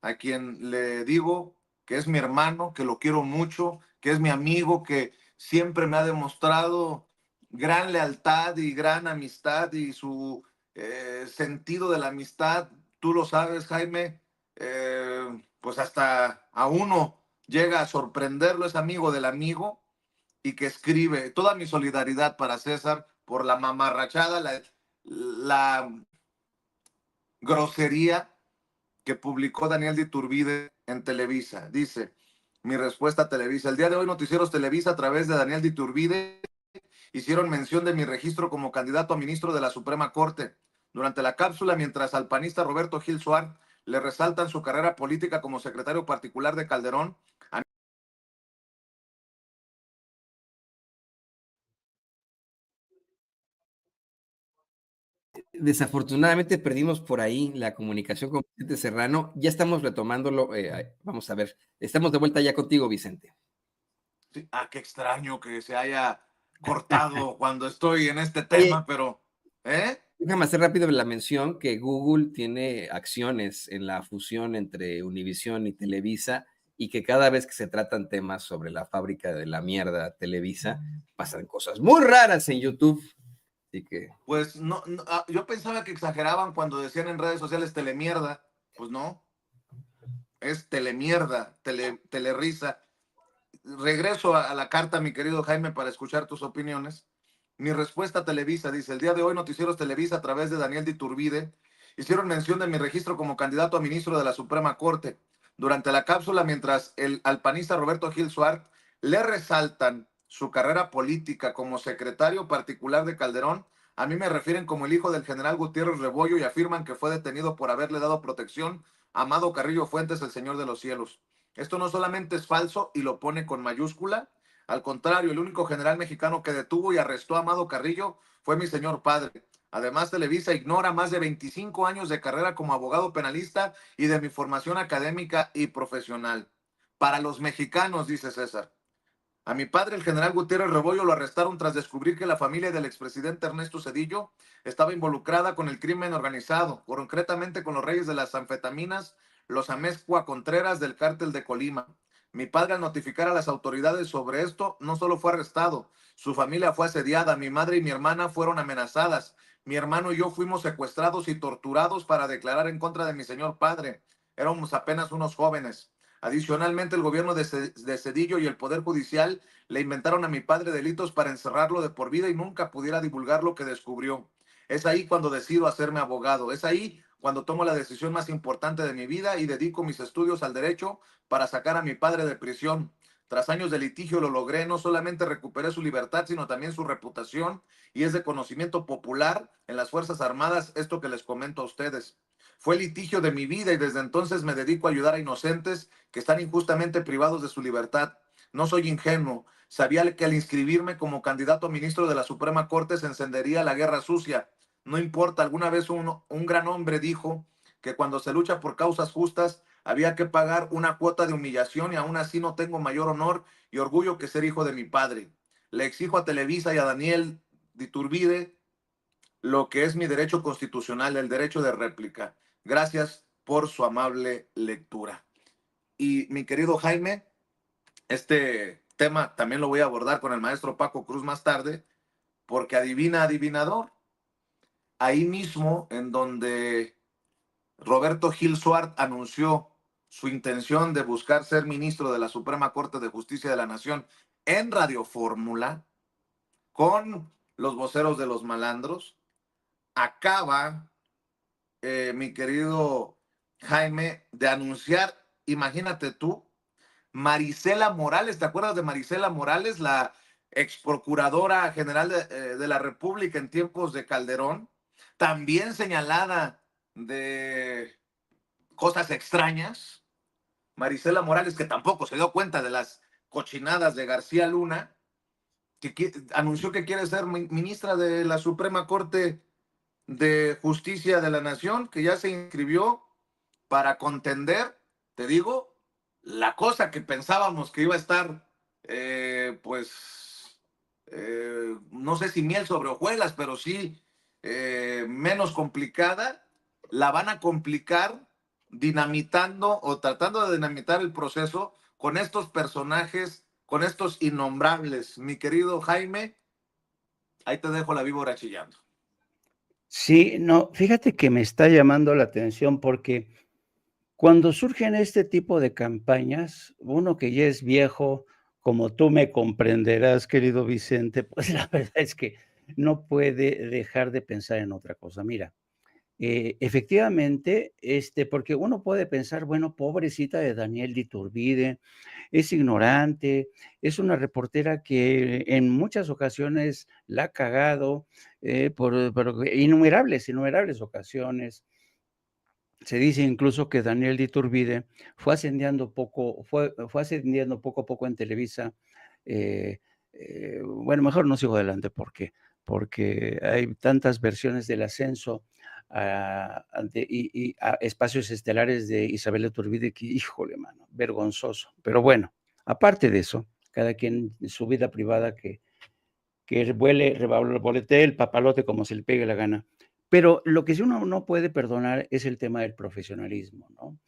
Speaker 1: a quien le digo que es mi hermano, que lo quiero mucho, que es mi amigo, que siempre me ha demostrado gran lealtad y gran amistad, y su sentido de la amistad, tú lo sabes, Jaime, pues hasta a uno llega a sorprenderlo, es amigo del amigo, y que escribe toda mi solidaridad para César por la mamarrachada, la grosería que publicó Daniel de Iturbide en Televisa. Dice, mi respuesta a Televisa: el día de hoy Noticieros Televisa, a través de Daniel de Iturbide, hicieron mención de mi registro como candidato a ministro de la Suprema Corte. Durante la cápsula, mientras al panista Roberto Gil Suárez le resaltan su carrera política como secretario particular de Calderón,
Speaker 9: Desafortunadamente perdimos por ahí la comunicación con Vicente Serrano. Ya estamos retomándolo. Vamos a ver. Estamos de vuelta ya contigo, Vicente.
Speaker 1: sí, qué extraño que se haya cortado cuando estoy en este tema, pero
Speaker 9: Déjame hacer rápido la mención que Google tiene acciones en la fusión entre Univisión y Televisa, y que cada vez que se tratan temas sobre la fábrica de la mierda Televisa, pasan cosas muy raras en YouTube. Así que...
Speaker 1: Pues no, yo pensaba que exageraban cuando decían en redes sociales telemierda. Pues no, es telemierda, telerisa. Regreso a la carta, mi querido Jaime, para escuchar tus opiniones. Mi respuesta a Televisa dice: el día de hoy Noticieros Televisa, a través de Daniel de Iturbide, hicieron mención de mi registro como candidato a ministro de la Suprema Corte. Durante la cápsula, mientras al panista Roberto Gil Suárez le resaltan su carrera política como secretario particular de Calderón, a mí me refieren como el hijo del general Gutiérrez Rebollo y afirman que fue detenido por haberle dado protección a Amado Carrillo Fuentes, el Señor de los Cielos. Esto no solamente es falso y lo pone con mayúscula, al contrario, el único general mexicano que detuvo y arrestó a Amado Carrillo fue mi señor padre. Además, Televisa ignora más de 25 años de carrera como abogado penalista y de mi formación académica y profesional. Para los mexicanos, dice César, a mi padre, el general Gutiérrez Rebollo, lo arrestaron tras descubrir que la familia del expresidente Ernesto Zedillo estaba involucrada con el crimen organizado, concretamente con los reyes de las anfetaminas, los Amezcua Contreras del cártel de Colima. Mi padre, al notificar a las autoridades sobre esto, no solo fue arrestado, su familia fue asediada, mi madre y mi hermana fueron amenazadas, mi hermano y yo fuimos secuestrados y torturados para declarar en contra de mi señor padre. Éramos apenas unos jóvenes. Adicionalmente, el gobierno de Zedillo y el Poder Judicial le inventaron a mi padre delitos para encerrarlo de por vida y nunca pudiera divulgar lo que descubrió. Es ahí cuando decido hacerme abogado. Es ahí cuando tomo la decisión más importante de mi vida y dedico mis estudios al derecho para sacar a mi padre de prisión. Tras años de litigio lo logré, no solamente recuperé su libertad, sino también su reputación, y es de conocimiento popular en las Fuerzas Armadas esto que les comento a ustedes. Fue el litigio de mi vida y desde entonces me dedico a ayudar a inocentes que están injustamente privados de su libertad. No soy ingenuo. Sabía que al inscribirme como candidato a ministro de la Suprema Corte se encendería la guerra sucia. No importa, alguna vez un gran hombre dijo que cuando se lucha por causas justas había que pagar una cuota de humillación, y aún así no tengo mayor honor y orgullo que ser hijo de mi padre. Le exijo a Televisa y a Daniel de Iturbide lo que es mi derecho constitucional, el derecho de réplica. Gracias por su amable lectura. Y mi querido Jaime, este tema también lo voy a abordar con el maestro Paco Cruz más tarde, porque adivina, adivinador. Ahí mismo, en donde Roberto Gil Suart anunció su intención de buscar ser ministro de la Suprema Corte de Justicia de la Nación en Radio Fórmula, con los voceros de los malandros, acaba, mi querido Jaime, de anunciar, imagínate tú, Marisela Morales. ¿Te acuerdas de Marisela Morales, la ex procuradora general de la República en tiempos de Calderón? También señalada de cosas extrañas. Marisela Morales, que tampoco se dio cuenta de las cochinadas de García Luna, que anunció que quiere ser ministra de la Suprema Corte de Justicia de la Nación, que ya se inscribió para contender, te digo, la cosa que pensábamos que iba a estar, no sé si miel sobre hojuelas, pero sí menos complicada, la van a complicar dinamitando o tratando de dinamitar el proceso con estos personajes, con estos innombrables. Mi querido Jaime, ahí te dejo la víbora chillando.
Speaker 2: Sí, no, fíjate que me está llamando la atención porque cuando surgen este tipo de campañas, uno que ya es viejo, como tú me comprenderás, querido Vicente, pues la verdad es que no puede dejar de pensar en otra cosa. Mira, efectivamente, porque uno puede pensar, bueno, pobrecita de Daniel de Iturbide, es ignorante, es una reportera que en muchas ocasiones la ha cagado, por innumerables ocasiones. Se dice incluso que Daniel de Iturbide fue ascendiendo poco a poco en Televisa. Bueno, mejor no sigo adelante porque hay tantas versiones del ascenso a espacios estelares de Isabel de Iturbide que, híjole, mano, vergonzoso. Pero bueno, aparte de eso, cada quien en su vida privada que revoletee el papalote como se le pegue la gana. Pero lo que sí uno no puede perdonar es el tema del profesionalismo, ¿no?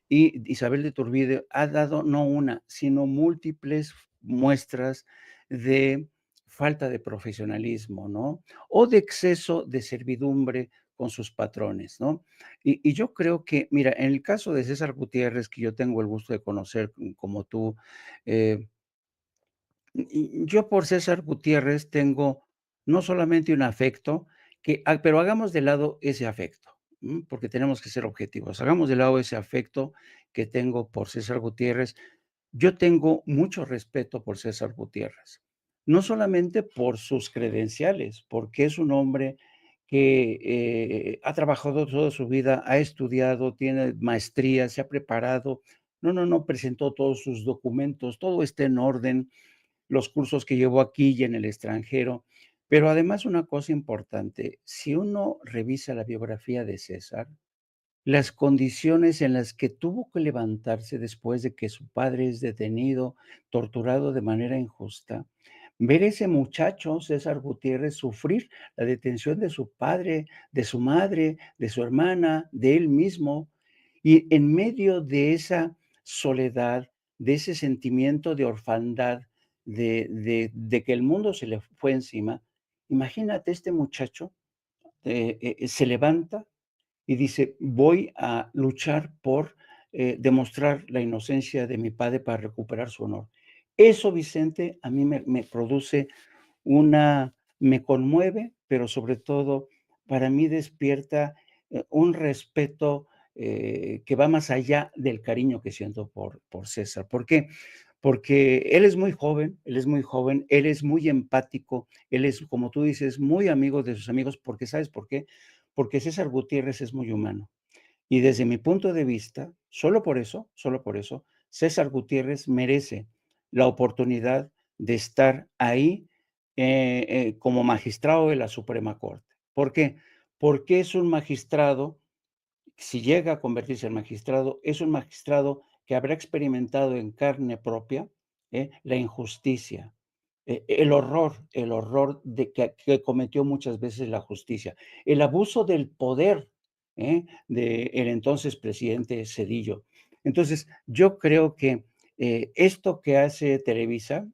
Speaker 2: Y Isabel de Iturbide ha dado no una, sino múltiples muestras de falta de profesionalismo, ¿no? O de exceso de servidumbre con sus patrones, ¿no? Y yo creo que, mira, en el caso de César Gutiérrez, que yo tengo el gusto de conocer como tú, yo por César Gutiérrez tengo no solamente un afecto, pero hagamos de lado ese afecto, porque tenemos que ser objetivos. Hagamos de lado ese afecto que tengo por César Gutiérrez. Yo tengo mucho respeto por César Gutiérrez, no solamente por sus credenciales, porque es un hombre que ha trabajado toda su vida, ha estudiado, tiene maestría, se ha preparado. No, presentó todos sus documentos, todo está en orden, los cursos que llevó aquí y en el extranjero. Pero además una cosa importante, si uno revisa la biografía de César, las condiciones en las que tuvo que levantarse después de que su padre es detenido, torturado de manera injusta, ver ese muchacho, César Gutiérrez, sufrir la detención de su padre, de su madre, de su hermana, de él mismo, y en medio de esa soledad, de ese sentimiento de orfandad, de que el mundo se le fue encima, imagínate este muchacho, se levanta y dice, voy a luchar por demostrar la inocencia de mi padre para recuperar su honor. Eso, Vicente, a mí me produce me conmueve, pero sobre todo para mí despierta un respeto que va más allá del cariño que siento por César. ¿Por qué? Porque él es muy joven, él es muy empático, él es, como tú dices, muy amigo de sus amigos, porque ¿sabes por qué? Porque César Gutiérrez es muy humano. Y desde mi punto de vista, solo por eso, César Gutiérrez merece la oportunidad de estar ahí como magistrado de la Suprema Corte. ¿Por qué? Porque es un magistrado, si llega a convertirse en magistrado, es un magistrado que habrá experimentado en carne propia la injusticia, el horror que cometió muchas veces la justicia, el abuso del poder del entonces presidente Zedillo. Entonces, yo creo que esto que hace Televisa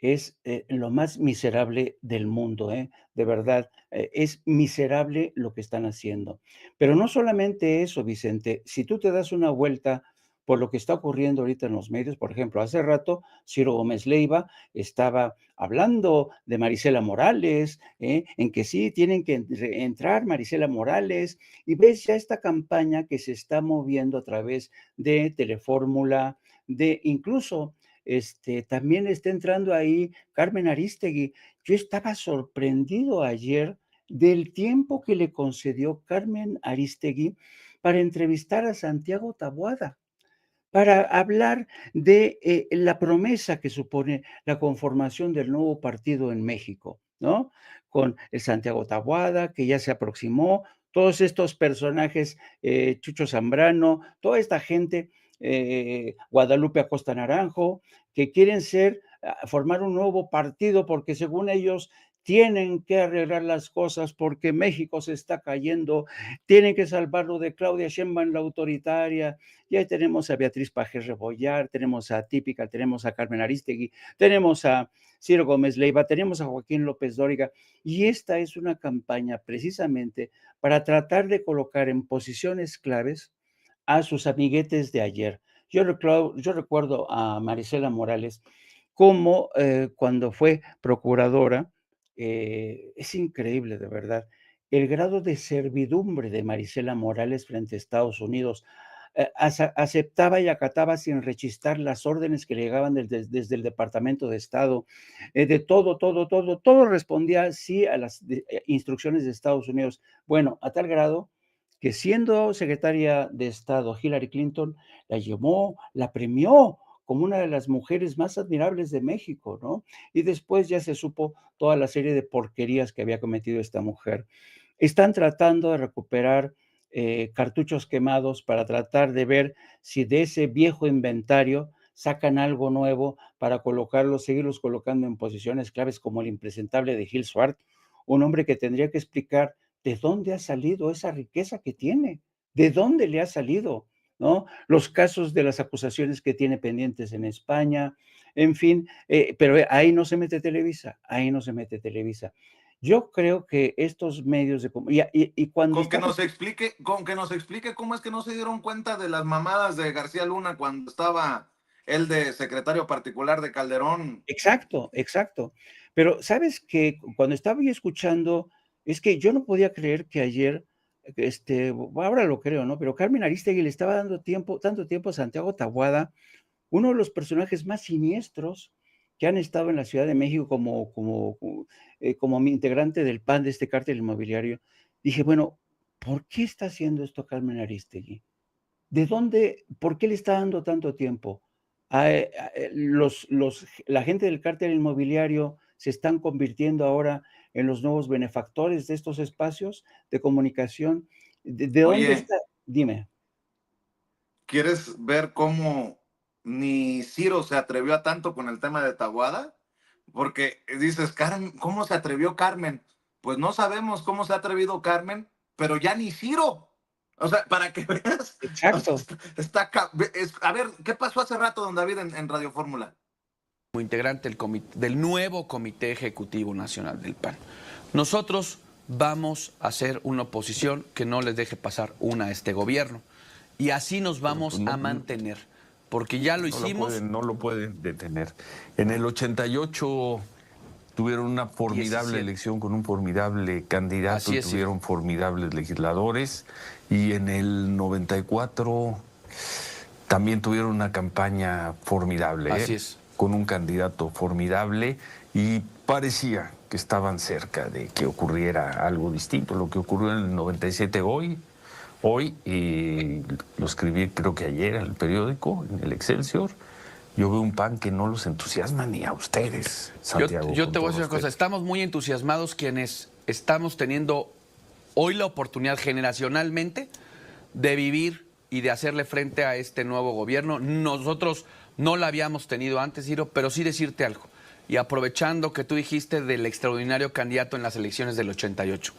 Speaker 2: es lo más miserable del mundo, de verdad, es miserable lo que están haciendo. Pero no solamente eso, Vicente, si tú te das una vuelta por lo que está ocurriendo ahorita en los medios, por ejemplo, hace rato Ciro Gómez Leiva estaba hablando de Marisela Morales, en que sí tienen que entrar Marisela Morales, y ves ya esta campaña que se está moviendo a través de Telefórmula, de incluso también está entrando ahí Carmen Aristegui. Yo estaba sorprendido ayer del tiempo que le concedió Carmen Aristegui para entrevistar a Santiago Taboada, para hablar de la promesa que supone la conformación del nuevo partido en México, ¿no? Con el Santiago Taboada, que ya se aproximó, todos estos personajes, Chucho Zambrano, toda esta gente, Guadalupe Acosta Naranjo, que quieren formar un nuevo partido porque según ellos tienen que arreglar las cosas porque México se está cayendo, tienen que salvarlo de Claudia Sheinbaum, la autoritaria. Y ahí tenemos a Beatriz Pajes Rebollar, tenemos a Típica, tenemos a Carmen Aristegui, tenemos a Ciro Gómez Leiva, tenemos a Joaquín López Dóriga, y esta es una campaña precisamente para tratar de colocar en posiciones claves a sus amiguetes de ayer. Yo recuerdo a Marisela Morales como cuando fue procuradora, es increíble de verdad el grado de servidumbre de Marisela Morales frente a Estados Unidos. Aceptaba y acataba sin rechistar las órdenes que le llegaban desde el Departamento de Estado, de todo respondía sí a las instrucciones de Estados Unidos. Bueno, a tal grado que siendo secretaria de Estado Hillary Clinton, la llamó, la premió como una de las mujeres más admirables de México, ¿no? Y después ya se supo toda la serie de porquerías que había cometido esta mujer. Están tratando de recuperar cartuchos quemados para tratar de ver si de ese viejo inventario sacan algo nuevo para seguirlos colocando en posiciones claves como el impresentable de Gil Swart, un hombre que tendría que explicar de dónde ha salido esa riqueza que tiene, de dónde le ha salido, ¿no? Los casos de las acusaciones que tiene pendientes en España, en fin, pero ahí no se mete Televisa, ahí no se mete Televisa. Yo creo que estos medios de comunicación, y cuando
Speaker 1: con que nos explique cómo es que no se dieron cuenta de las mamadas de García Luna cuando estaba él de secretario particular de Calderón.
Speaker 2: Exacto. Pero, ¿sabes qué? Cuando estaba yo escuchando, es que yo no podía creer que ayer, ahora lo creo, ¿no? Pero Carmen Aristegui le estaba dando tanto tiempo a Santiago Taboada, uno de los personajes más siniestros que han estado en la Ciudad de México como mi integrante del PAN de este cártel inmobiliario. Dije, bueno, ¿por qué está haciendo esto Carmen Aristegui? ¿Por qué le está dando tanto tiempo? La gente del cártel inmobiliario se están convirtiendo ahora en los nuevos benefactores de estos espacios de comunicación. ¿De dónde está? Dime.
Speaker 1: ¿Quieres ver cómo ni Ciro se atrevió a tanto con el tema de Taboada? Porque dices, Carmen, ¿cómo se atrevió Carmen? Pues no sabemos cómo se ha atrevido Carmen, pero ya ni Ciro. O sea, para que veas.
Speaker 2: Exacto.
Speaker 1: O sea, a ver, ¿qué pasó hace rato, don David, en Radio Fórmula?
Speaker 10: Como integrante del nuevo Comité Ejecutivo Nacional del PAN. Nosotros vamos a hacer una oposición que no les deje pasar una a este gobierno. Y así nos vamos a mantener. Porque ya lo hicimos.
Speaker 11: No lo pueden detener. En el 88 tuvieron una formidable elección con un formidable candidato, tuvieron formidables legisladores, y en el 94 también tuvieron una campaña formidable, con un candidato formidable, y parecía que estaban cerca de que ocurriera algo distinto. Lo que ocurrió en el 97 hoy, y lo escribí creo que ayer en el periódico, en el Excelsior, yo veo un PAN que no los entusiasma ni a ustedes, Santiago.
Speaker 10: Yo te voy a decir una cosa, estamos muy entusiasmados quienes estamos teniendo hoy la oportunidad generacionalmente de vivir y de hacerle frente a este nuevo gobierno. Nosotros no la habíamos tenido antes, Ciro, pero sí decirte algo. Y aprovechando que tú dijiste del extraordinario candidato en las elecciones del 88.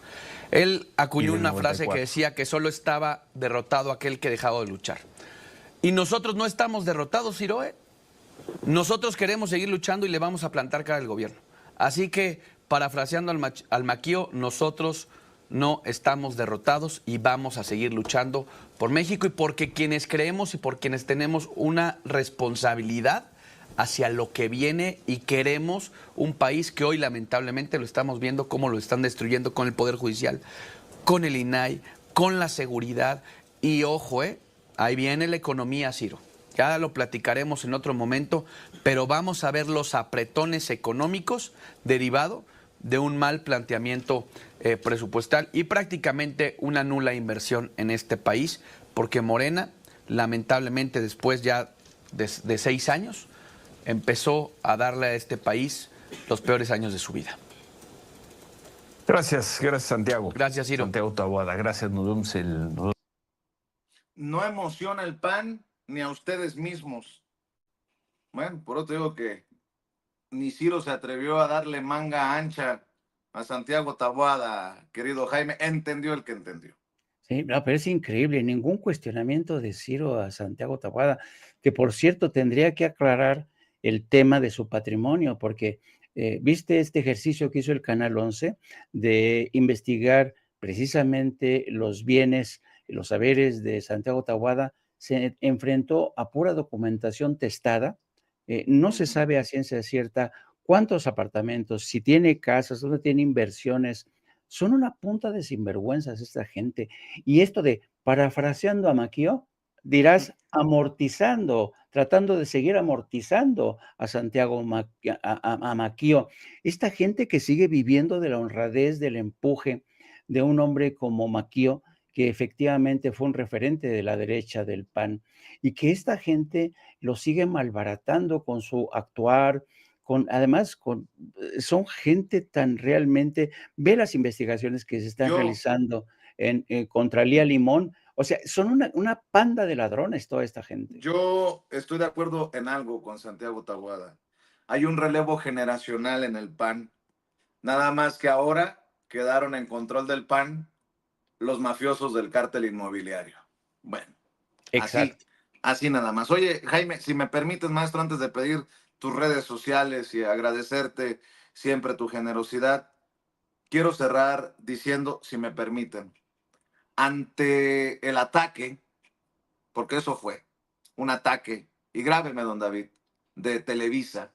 Speaker 10: Él acuñó una frase que decía que solo estaba derrotado aquel que dejaba de luchar. Y nosotros no estamos derrotados, Ciro, Nosotros queremos seguir luchando y le vamos a plantar cara al gobierno. Así que, parafraseando al Maquío, nosotros no estamos derrotados y vamos a seguir luchando por México y porque quienes creemos y por quienes tenemos una responsabilidad hacia lo que viene y queremos un país que hoy lamentablemente lo estamos viendo cómo lo están destruyendo con el Poder Judicial, con el INAI, con la seguridad y ojo, ahí viene la economía, Ciro. Ya lo platicaremos en otro momento, pero vamos a ver los apretones económicos derivados de un mal planteamiento presupuestal y prácticamente una nula inversión en este país, porque Morena, lamentablemente después ya de 6 años, empezó a darle a este país los peores años de su vida.
Speaker 11: Gracias Santiago.
Speaker 10: Gracias, Ciro.
Speaker 11: Santiago Taboada, gracias, nos vemos
Speaker 1: No emociona el PAN ni a ustedes mismos. Bueno, por otro digo que ni Ciro se atrevió a darle manga ancha a Santiago Taboada, querido Jaime, entendió el que entendió.
Speaker 2: Sí, no, pero es increíble, ningún cuestionamiento de Ciro a Santiago Taboada, que por cierto tendría que aclarar el tema de su patrimonio, porque viste este ejercicio que hizo el Canal 11 de investigar precisamente los bienes, los saberes de Santiago Taboada, se enfrentó a pura documentación testada, no se sabe a ciencia cierta cuántos apartamentos, si tiene casas, dónde tiene inversiones. Son una punta de sinvergüenzas esta gente. Y esto de parafraseando a Maquío, dirás amortizando, tratando de seguir amortizando a Santiago a Maquío. Esta gente que sigue viviendo de la honradez, del empuje de un hombre como Maquío, que efectivamente fue un referente de la derecha del PAN, y que esta gente lo sigue malbaratando con su actuar, además, son gente tan realmente, ve las investigaciones que se están realizando contra Lía Limón, o sea, son una panda de ladrones toda esta gente.
Speaker 1: Yo estoy de acuerdo en algo con Santiago Taboada. Hay un relevo generacional en el PAN, nada más que ahora quedaron en control del PAN los mafiosos del cártel inmobiliario. Bueno, así nada más. Oye, Jaime, si me permites, maestro, antes de pedir tus redes sociales y agradecerte siempre tu generosidad, quiero cerrar diciendo, si me permiten, ante el ataque, porque eso fue un ataque, y grábeme, don David, de Televisa,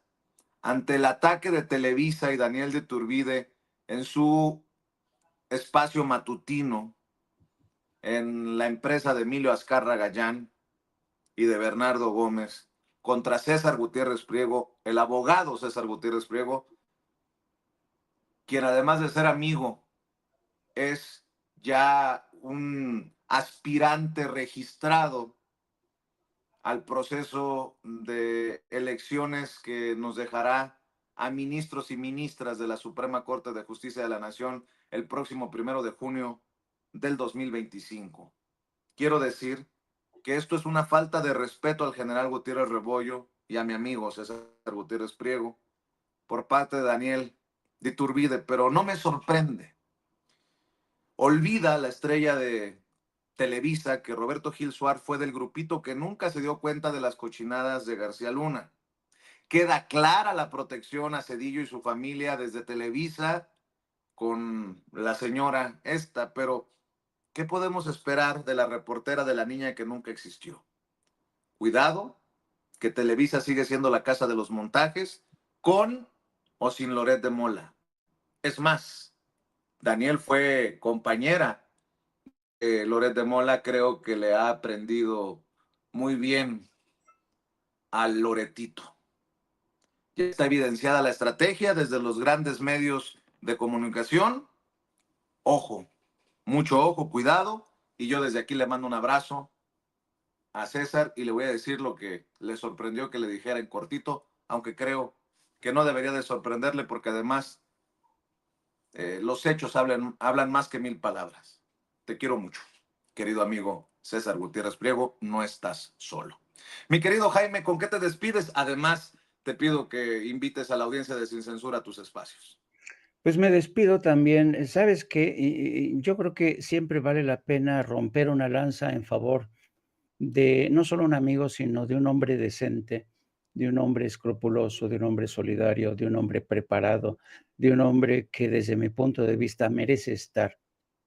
Speaker 1: ante el ataque de Televisa y Daniel de Iturbide en su espacio matutino en la empresa de Emilio Azcarra Gallán y de Bernardo Gómez contra César Gutiérrez Priego, el abogado César Gutiérrez Priego, quien además de ser amigo es ya un aspirante registrado al proceso de elecciones que nos dejará a ministros y ministras de la Suprema Corte de Justicia de la Nación el próximo 1 de junio del 2025. Quiero decir que esto es una falta de respeto al general Gutiérrez Rebollo y a mi amigo César Gutiérrez Priego por parte de Daniel de Iturbide, pero no me sorprende. Olvida la estrella de Televisa que Roberto Gil Suárez fue del grupito que nunca se dio cuenta de las cochinadas de García Luna. Queda clara la protección a Cedillo y su familia desde Televisa con la señora esta, pero ¿qué podemos esperar de la reportera de la niña que nunca existió? Cuidado, que Televisa sigue siendo la casa de los montajes, con o sin Loret de Mola. Es más, Daniel fue compañera. Loret de Mola creo que le ha aprendido muy bien al Loretito. Ya está evidenciada la estrategia desde los grandes medios de comunicación. Ojo, mucho ojo, cuidado. Y yo desde aquí le mando un abrazo a César y le voy a decir lo que le sorprendió que le dijera en cortito, aunque creo que no debería de sorprenderle porque además los hechos hablan más que 1000 palabras. Te quiero mucho, querido amigo César Gutiérrez Priego, no estás solo. Mi querido Jaime, ¿con qué te despides? Además, te pido que invites a la audiencia de Sin Censura a tus espacios.
Speaker 2: Pues me despido también. ¿Sabes qué? Yo creo que siempre vale la pena romper una lanza en favor de no solo un amigo, sino de un hombre decente de un hombre escrupuloso, de un hombre solidario, de un hombre preparado, de un hombre que desde mi punto de vista merece estar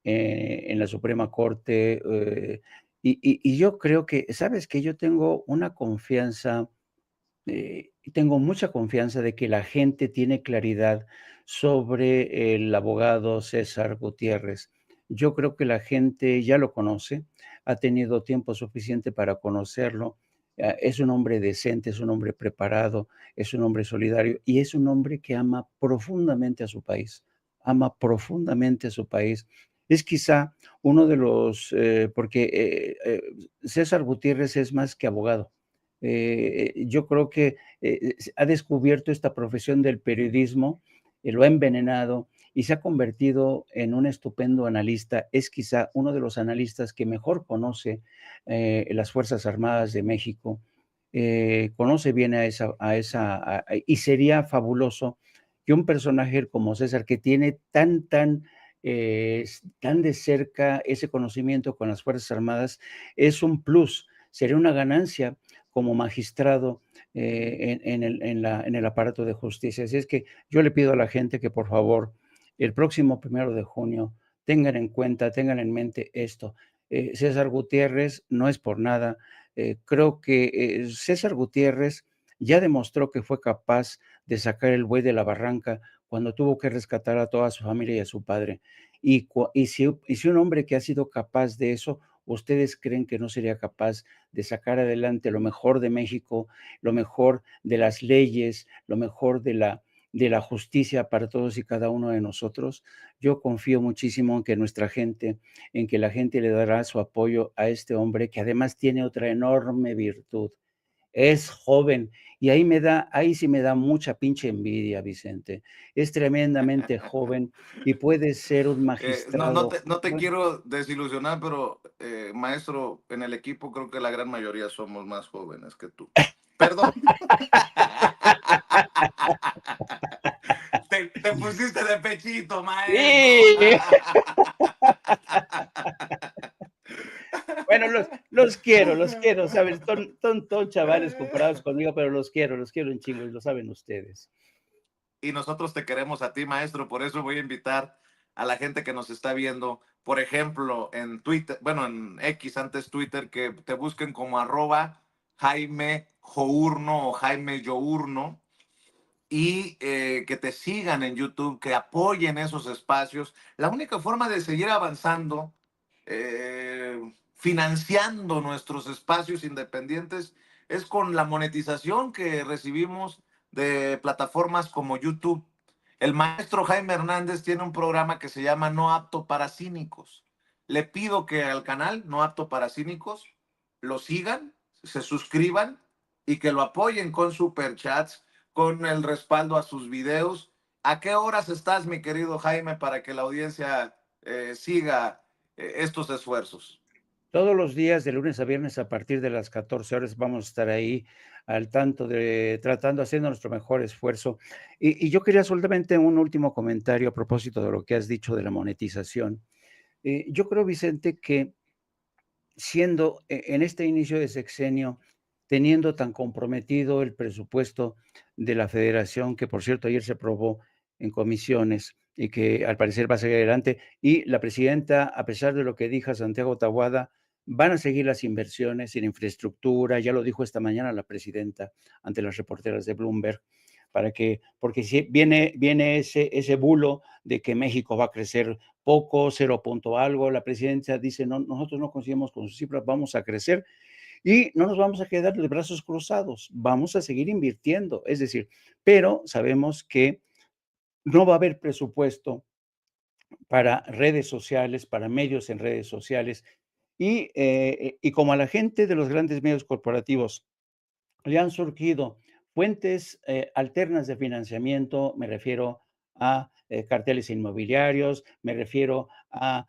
Speaker 2: en la Suprema Corte. Y yo creo que, ¿sabes qué? Yo tengo una confianza, tengo mucha confianza de que la gente tiene claridad sobre el abogado César Gutiérrez. Yo creo que la gente ya lo conoce, ha tenido tiempo suficiente para conocerlo. Es un hombre decente, es un hombre preparado, es un hombre solidario y es un hombre que ama profundamente a su país, ama profundamente a su país. Es quizá uno de los, porque César Gutiérrez es más que abogado. Yo creo que ha descubierto esta profesión del periodismo, lo ha envenenado y se ha convertido en un estupendo analista. Es quizá uno de los analistas que mejor conoce las Fuerzas Armadas de México, conoce bien y sería fabuloso que un personaje como César, que tiene tan de cerca ese conocimiento con las Fuerzas Armadas, es un plus, sería una ganancia como magistrado en el aparato de justicia. Así es que yo le pido a la gente que por favor el próximo 1 de junio tengan en cuenta, tengan en mente esto. César Gutiérrez no es por nada. Creo que César Gutiérrez ya demostró que fue capaz de sacar el buey de la barranca cuando tuvo que rescatar a toda su familia y a su padre. Y si un hombre que ha sido capaz de eso, ¿ustedes creen que no sería capaz de sacar adelante lo mejor de México, lo mejor de las leyes, lo mejor de la justicia para todos y cada uno de nosotros? Yo confío muchísimo en que nuestra gente, en que la gente le dará su apoyo a este hombre que además tiene otra enorme virtud. Es joven y ahí sí me da mucha pinche envidia, Vicente. Es tremendamente joven y puede ser un magistrado.
Speaker 1: No te quiero desilusionar, pero maestro, en el equipo creo que la gran mayoría somos más jóvenes que tú. Perdón. Te pusiste de pechito, maestro.
Speaker 2: Sí. Bueno, los quiero, ¿sabes? Son chavales comparados conmigo, pero los quiero un chingo y lo saben ustedes.
Speaker 1: Y nosotros te queremos a ti, maestro, por eso voy a invitar a la gente que nos está viendo, por ejemplo, en Twitter, bueno, en X, antes Twitter, que te busquen como @Jaime Journo o Jaime Yourno y que te sigan en YouTube, que apoyen esos espacios. La única forma de seguir avanzando, financiando nuestros espacios independientes, es con la monetización que recibimos de plataformas como YouTube. El maestro Jaime Hernández tiene un programa que se llama No Apto para Cínicos. Le pido que al canal No Apto para Cínicos lo sigan, se suscriban y que lo apoyen con superchats, con el respaldo a sus videos. ¿A qué horas estás, mi querido Jaime, para que la audiencia siga estos esfuerzos?
Speaker 2: Todos los días, de lunes a viernes, a partir de las 14 horas, vamos a estar ahí al tanto haciendo nuestro mejor esfuerzo. Y yo quería solamente un último comentario a propósito de lo que has dicho de la monetización. Yo creo, Vicente, que siendo en este inicio de sexenio, teniendo tan comprometido el presupuesto de la Federación, que por cierto ayer se aprobó en comisiones y que al parecer va a seguir adelante, y la presidenta, a pesar de lo que dijo Santiago Taboada, van a seguir las inversiones en infraestructura, ya lo dijo esta mañana la presidenta ante las reporteras de Bloomberg, porque si viene ese bulo de que México va a crecer poco, 0 punto algo, la presidenta dice, no, nosotros no conseguimos con sus cifras, vamos a crecer y no nos vamos a quedar de brazos cruzados, vamos a seguir invirtiendo, es decir, pero sabemos que no va a haber presupuesto para redes sociales, para medios en redes sociales, y como a la gente de los grandes medios corporativos le han surgido fuentes alternas de financiamiento, me refiero a carteles inmobiliarios, me refiero a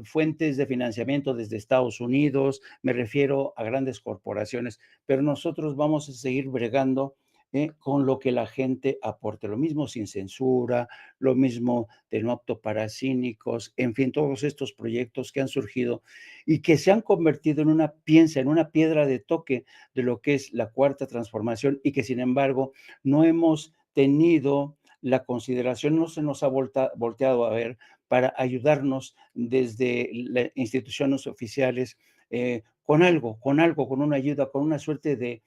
Speaker 2: fuentes de financiamiento desde Estados Unidos, me refiero a grandes corporaciones, pero nosotros vamos a seguir bregando con lo que la gente aporte. Lo mismo Sin Censura, lo mismo de No Apto para Cínicos, en fin, todos estos proyectos que han surgido y que se han convertido en una piedra de toque de lo que es la Cuarta Transformación y que, sin embargo, no hemos tenido la consideración, no se nos ha volteado a ver para ayudarnos desde las instituciones oficiales con algo, con una ayuda, con una suerte de,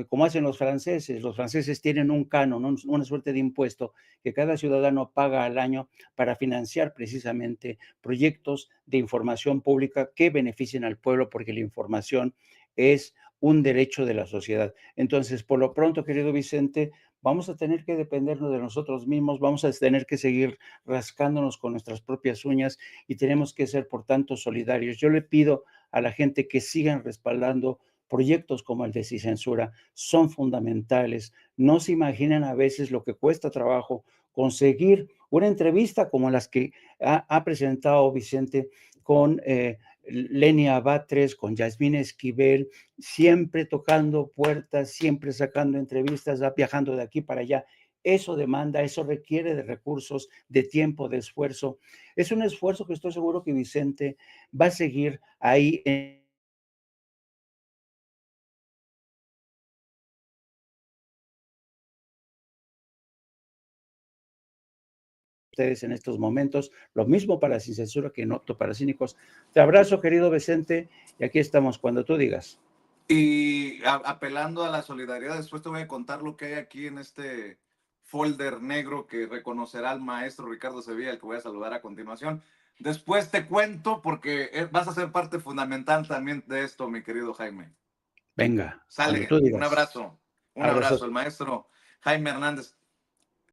Speaker 2: como hacen los franceses tienen un canon, una suerte de impuesto que cada ciudadano paga al año para financiar precisamente proyectos de información pública que beneficien al pueblo, porque la información es un derecho de la sociedad. Entonces, por lo pronto, querido Vicente, vamos a tener que dependernos de nosotros mismos, vamos a tener que seguir rascándonos con nuestras propias uñas y tenemos que ser, por tanto, solidarios. Yo le pido a la gente que sigan respaldando proyectos como el de Sin Censura, son fundamentales. No se imaginan a veces lo que cuesta trabajo conseguir una entrevista como las que ha presentado Vicente con Lenia Batres, con Yasmín Esquivel, siempre tocando puertas, siempre sacando entrevistas, viajando de aquí para allá. Eso demanda, eso requiere de recursos, de tiempo, de esfuerzo. Es un esfuerzo que estoy seguro que Vicente va a seguir ahí ustedes en estos momentos, lo mismo para Sin Censura que No Apto para Cínicos. Te abrazo, querido Vicente, y aquí estamos cuando tú digas.
Speaker 1: Y apelando a la solidaridad, después te voy a contar lo que hay aquí en este folder negro que reconocerá al maestro Ricardo Sevilla, el que voy a saludar a continuación. Después te cuento porque vas a ser parte fundamental también de esto, mi querido Jaime.
Speaker 2: Venga,
Speaker 1: Sale,
Speaker 2: tú digas.
Speaker 1: un abrazo, el maestro Jaime Hernández.